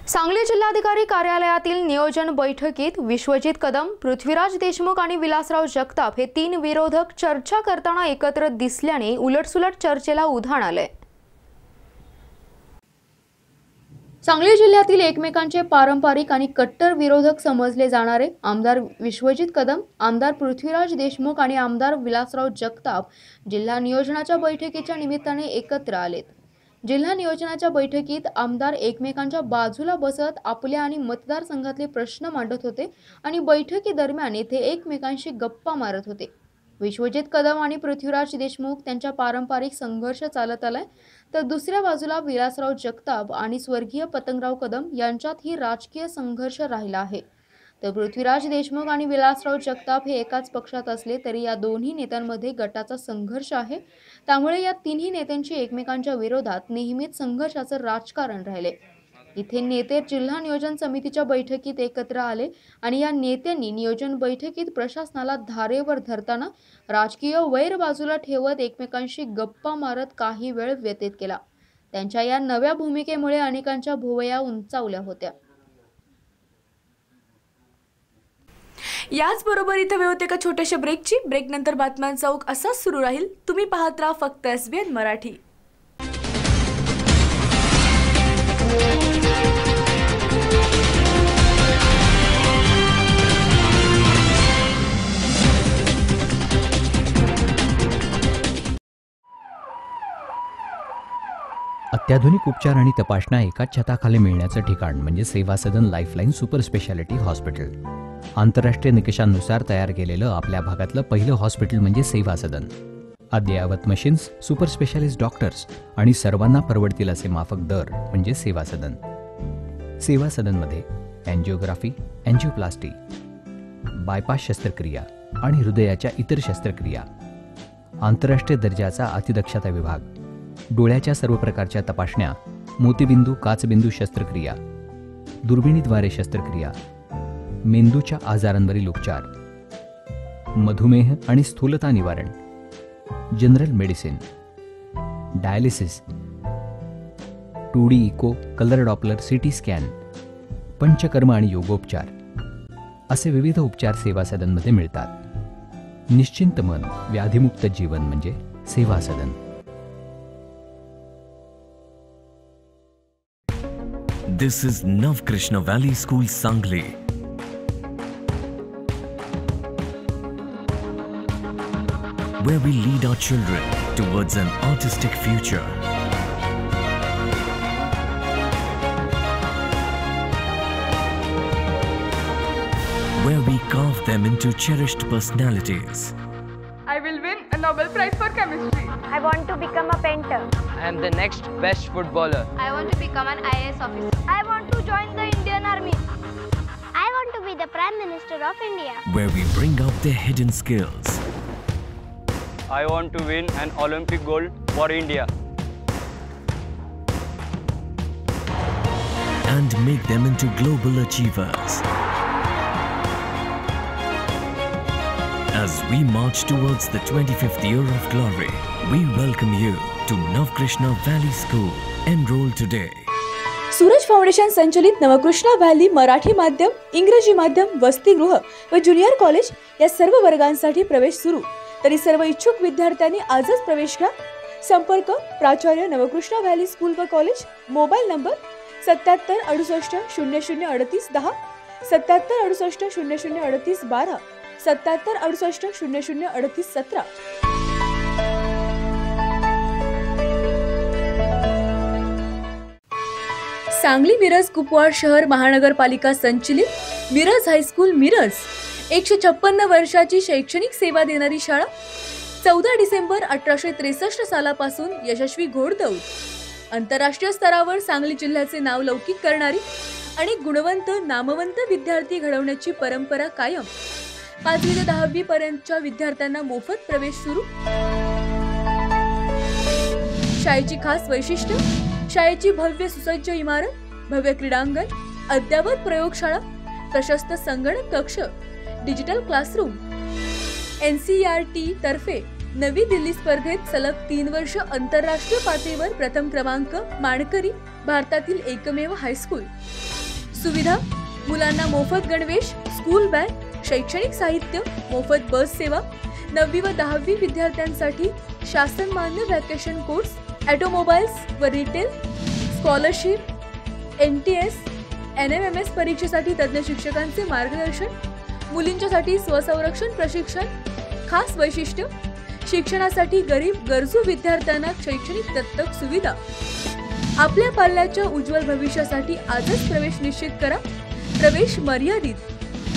सांगली जिल्हाधिकारी कार्यालयातील नियोजन बैठकीत विश्वजित कदम, पृथ्वीराज देशमुख आणि विलासराव जगताप हे 3 विरोधक चर्चा करताना एकत्र दिसल्याने उलटसुलट चर्चेला उधाण आले. सांगली जिल्ह्यातील एकमेकांचे पारंपरिक आणि कट्टर विरोधक समजले जाणारे आमदार विश्वजित कदम, आमदार पृथ्वीराज देशमुख आणि आमदार विलासराव जगताप जिल्हा नियोजनाच्या बैठकीच्या निमित्ताने एकत्र आलेत. जिल्हा नियोजनाच्या बैठकीत आमदार एकमेकांच्या बाजूला बसत आपल्या आणि मतदारसंघातले प्रश्न मांडत होते आणि बैठकीदरम्यान येथे एकमेकांशी गप्पा मारत होते. विश्वजित कदम आणि पृथ्वीराज देशमुख त्यांच्या पारंपरिक संघर्ष चालत आलाय, तर दुसऱ्या बाजूला विलासराव जगताप आणि स्वर्गीय पतंगराव कदम यांच्यातही राजकीय संघर्ष राहिला आहे. तर पृथ्वीराज देशमुख आणि विलासराव जगताप हे एकाच पक्षात असले तरी या दोन्ही नेत्यांमध्ये गटाचा संघर्ष आहे. त्यामुळे या तिन्ही नेत्यांची एकमेकांच्या विरोधात नेहमीच संघर्षाचं राजकारण राहिले. इथे नेते जिल्हा नियोजन समितीच्या बैठकीत एकत्र आले आणि या नेत्यांनी नियोजन बैठकीत प्रशासनाला धारेवर धरताना राजकीय वैर बाजूला ठेवत एकमेकांशी गप्पा मारत काही वेळ व्यतीत केला. त्यांच्या या नव्या भूमिकेमुळे अनेकांच्या भुवया उंचावल्या होत्या. याचबरोबर इथं वेळ होते का छोट्याशा ब्रेकची. ब्रेकनंतर बातम्यांचा ओघ असाच सुरू राहील. तुम्ही पाहत राहा फक्त SBN मराठी. अत्याधुनिक उपचार आणि तपासण्या एकाच छताखाली मिळण्याचं ठिकाण म्हणजे सेवा सदन लाईफलाईन सुपर स्पेशालिटी हॉस्पिटल. आंतरराष्ट्रीय निकषांनुसार तयार केलेलं आपल्या भागातलं पहिलं हॉस्पिटल म्हणजे सेवा सदन. अद्ययावत मशीन्स, सुपर स्पेशालिस्ट डॉक्टर्स आणि सर्वांना परवडतील असे माफक दर म्हणजे सेवा सदन. सेवा सदनमध्ये अँजिओग्राफी, अँजिओप्लास्टी, बायपास शस्त्रक्रिया आणि हृदयाच्या इतर शस्त्रक्रिया, आंतरराष्ट्रीय दर्जाचा अतिदक्षता विभाग, डोळ्याच्या सर्व प्रकारच्या तपासण्या, मोतीबिंदू, काचबिंदू शस्त्रक्रिया, दुर्बिणीद्वारे शस्त्रक्रिया, मेंदूच्या आजारांवरील उपचार, मधुमेह आणि स्थूलता निवारण, general medicine, dialysis, 2D echo, colour doppler, CT scan, panchakarma आणि योगोपचार असे विविध उपचार सेवा सदनमध्ये मिळतात. निश्चिंत मन, व्याधिमुक्त जीवन म्हणजे सेवा सदन. This is Navkrishna Valley School, Sangli. Where we lead our children towards an artistic future. Where we carve them into cherished personalities. I will win a Nobel Prize for Chemistry. I want to become a painter. I am the next best footballer. I want to become an IAS officer. I want to join the Indian Army. I want to be the Prime Minister of India. Where we bring out their hidden skills. I want to win an Olympic gold for India. And make them into global achievers. As we march towards the 25th year of glory, we welcome you to Navkrishna Valley School. Enroll today. Suraj foundation संचलित Navkrishna valley Marathi माध्यम, इंग्रजी माध्यम, वसतिगृह व junior college या सर्व वर्गांसाठी प्रवेश सुरू. तरी सर्व इच्छुक विद्यार्थ्यांनी आजच प्रवेश घ्या. संपर्क प्राचार्य नवकृष्णा व्हॅली स्कूल व college. Mobile number 77 68 00 38 10, 77 68 00 38 12, 77 68 00 38 17. Sangli Miraj Kupwad शहर महानगरपालिका संचलित मिरज हायस्कूल मिरज 156 वर्षाची शैक्षणिक सेवा देणारी शाळा. 14 डिसेंबर 1863 सालापासून यशस्वी घोडदौड. आंतरराष्ट्रीय स्तरावर सांगली जिल्ह्याचे नाव लौकिक करणारी आणि गुणवंत नामवंत विद्यार्थी घडवण्याची परंपरा कायम. 5वी ते 10वी पर्यंतच्या विद्यार्थ्यांना मोफत प्रवेश सुरू. शाळेची खास वैशिष्ट्य, शाळेची भव्य सुसज्ज इमारत, भव्य क्रीडांगण, अद्ययावत प्रयोगशाळा, प्रशस्त संगणक कक्ष, डिजिटल क्लासरूम. NCERT तर्फे नवी दिल्ली स्पर्धेत सलग 3 वर्ष आंतरराष्ट्रीय पातळीवर प्रथम क्रमांक मानकरी, भारतातील एकमेव हायस्कूल. सुविधा: मुलांना मोफत गणवेश, स्कूल बॅग, शैक्षणिक साहित्य, मोफत बस सेवा. 9वी व 10वी विद्यार्थ्यांसाठी शासनमान्य व्हॅकेशन कोर्स, ऑटोमोबाईल्स व रिटेल, स्कॉलरशिप, NTS, NMMS परीक्षेसाठी तज्ञ शिक्षकांचे मार्गदर्शन. मुलींच्यासाठी स्वसंरक्षण प्रशिक्षण. खास वैशिष्ट्य: शिक्षणासाठी गरीब गरजू विद्यार्थ्यांना शैक्षणिक दत्तक सुविधा. आपल्या पाल्याच्या उज्ज्वल भविष्यासाठी आजच प्रवेश निश्चित करा. प्रवेश मर्यादित.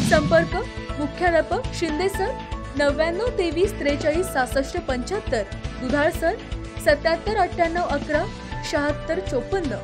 संपर्क: मुख्याध्यापक शिंदे सर, 99 23 43 66 75, दुधाळ सर, 77 98 11 76 54.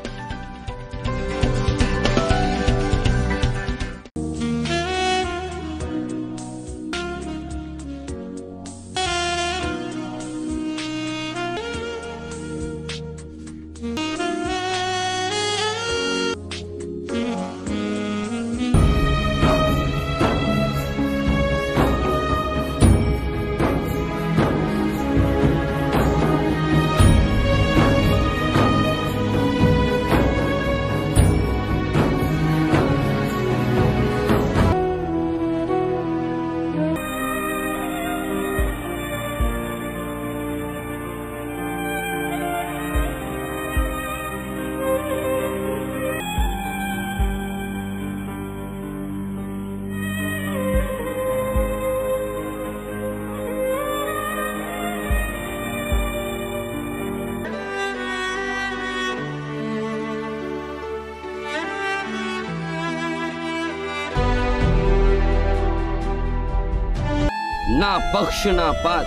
ना पक्ष ना पात,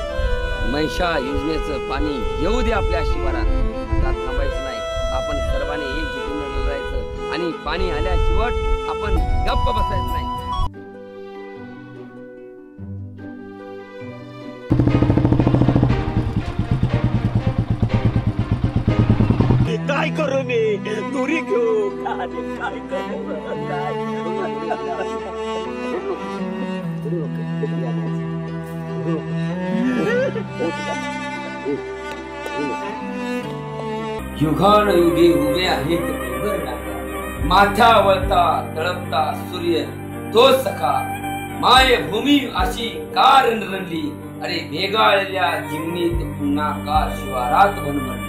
मैशा योजनेचं पाणी येऊ दे आपल्या शिवारात. आता थांबायचं नाही, आपण सर्वांनी एकजुटीने लढायचं आणि पाणी आल्याशिवाय आपण गप्प बसायचं नाही. काय करू मी? दुरी घेऊ काय करू? युगानुयुगे उभे आहेत माथ्यावरता तळपता सूर्य तो सखा. मायभूमी अशी का रणरणली, अरे भेगाळलेल्या जिमनीत पुन्हा का शिवारात बनवली.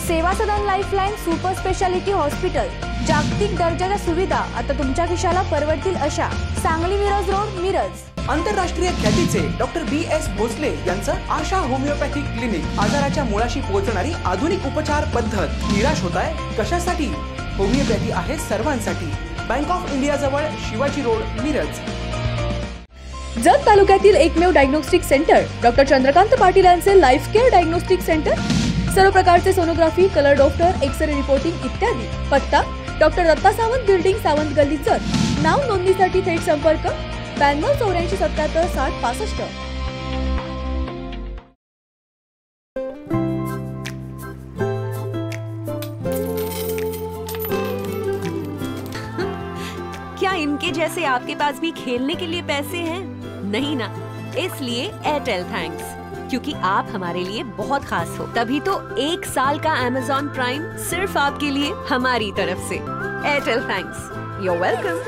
सेवा सदन लाईफलाईन सुपर स्पेशालिटी हॉस्पिटल. जागतिक दर्जाच्या सुविधा आता तुमच्या खिशाला परवडतील अशा. सांगली मिरज रोड, मिरज. आंतरराष्ट्रीय ख्यातीचे डॉक्टर BS भोसले यांचं आशा होमिओपॅथिक क्लिनिक. आजाराच्या मुळाशी पोहोचणारी आधुनिक उपचार पद्धत. निराश होताय कशासाठी? होमिओपॅथी आहे सर्वांसाठी. बँक ऑफ इंडिया जवळ, शिवाजी रोड, मिरज. जत तालुक्यातील एकमेव diagnostic centre doctor Chandrakant Patil यांचे लाईफ केअर डायग्नोस्टिक सेंटर. सर्व प्रकारचे sonography, colour doctor, x-ray reporting इत्यादी. पत्ता: डॉक्टर दत्ता सावंत बिल्डिंग, सावंत गल्ली, जत. नाव नोंदणीसाठी थेट संपर्क 92 84 77 60 65. क्या इनके जैसे आपके पास भी खेलने के लिए पैसे हैं? नहीं ना, इसलिए एयरटेल थैंक्स, क्योंकि आप हमारे लिए बहुत खास हो. तभी तो 1 साल का Amazon प्राइम सिर्फ आपके लिए हमारी तरफ से. Airtel thanks. You're welcome.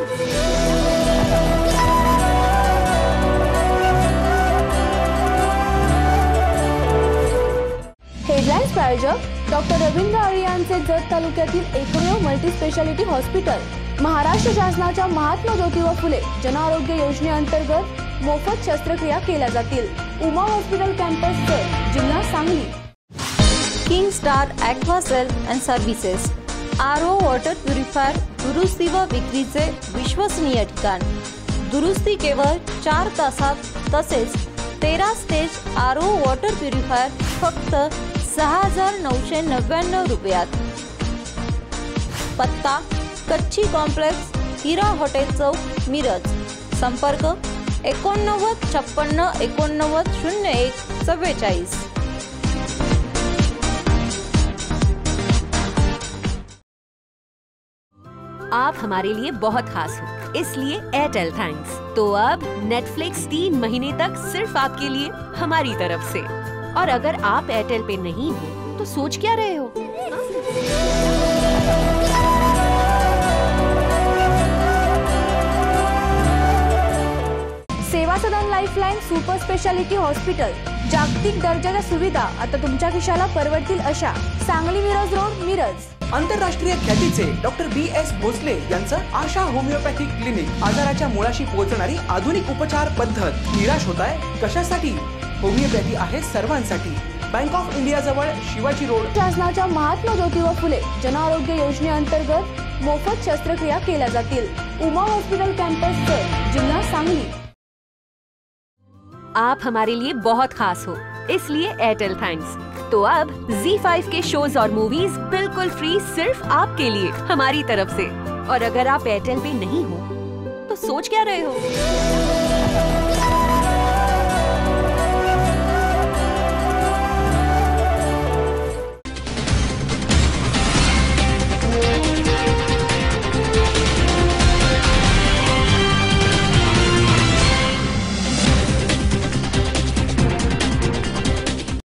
Headlines प्रायोजक डॉक्टर रवींद्र आळे यांचे जत तालुक्यातील एकमेव मल्टी स्पेशालिटी हॉस्पिटल. महाराष्ट्र शासनाच्या महात्मा ज्योतिबा फुले जन आरोग्य योजनेअंतर्गत मोफत शस्त्रक्रिया केल्या जातील. उमा हॉस्पिटल कॅम्पस जत, जिल्हा Sangli. King star Aquacel and services. RO water purifier दुरुस्ती व विक्रीचे विश्वसनीय ठिकाण. दुरुस्ती केवळ 4 तासात, तसेच 13 स्टेज RO वॉटर प्युरिफायर फक्त 6,999 रुपयात. पत्ता: कच्ची कॉम्प्लेक्स, हिरा हॉटेल चौक, मिरज. संपर्क: 89 56 89 01 44. आप हमारे लिए बहुत खास हो, इसलिए एयरटेल थैंक्स। तो अब नेटफ्लिक्स 3 महीने तक सिर्फ आपके लिए हमारी तरफ से। और अगर आप एयरटेल पे नहीं हो तो सोच क्या रहे हो? सेवा सदन लाईफलाईन सुपर स्पेशालिटी हॉस्पिटल, जागतिक दर्जाच्या सुविधा आता तुमच्या खिशाला परवडतील अशा। सांगली मिरज रोड, मिरज। आंतरराष्ट्रीय ख्यातीचे डॉक्टर BS भोसले यांचं आशा होमिओपॅथिक क्लिनिक, आजाराच्या मुळाशी पोहोचणारी आधुनिक उपचार पद्धत। निराश होताय कशासाठी? होमिओपॅथी आहे सर्वांसाठी। बँक ऑफ इंडिया जवळ शिवाजी रोड। शासनाच्या महात्मा ज्योतिबा फुले जन आरोग्य योजनेअंतर्गत मोफत शस्त्रक्रिया केल्या जातील। उमा हॉस्पिटल कॅम्पस, जिल्हा सांगली। आप हमारे लिए बहुत खास हो, इसलिए एयरटेल थैंक्स। तो अब ZEE5 के शोज और मूवीज बिल्कुल फ्री सिर्फ आपके लिए हमारी तरफ से। और अगर आप एयरटेल पे नहीं हो तो सोच क्या रहे हो?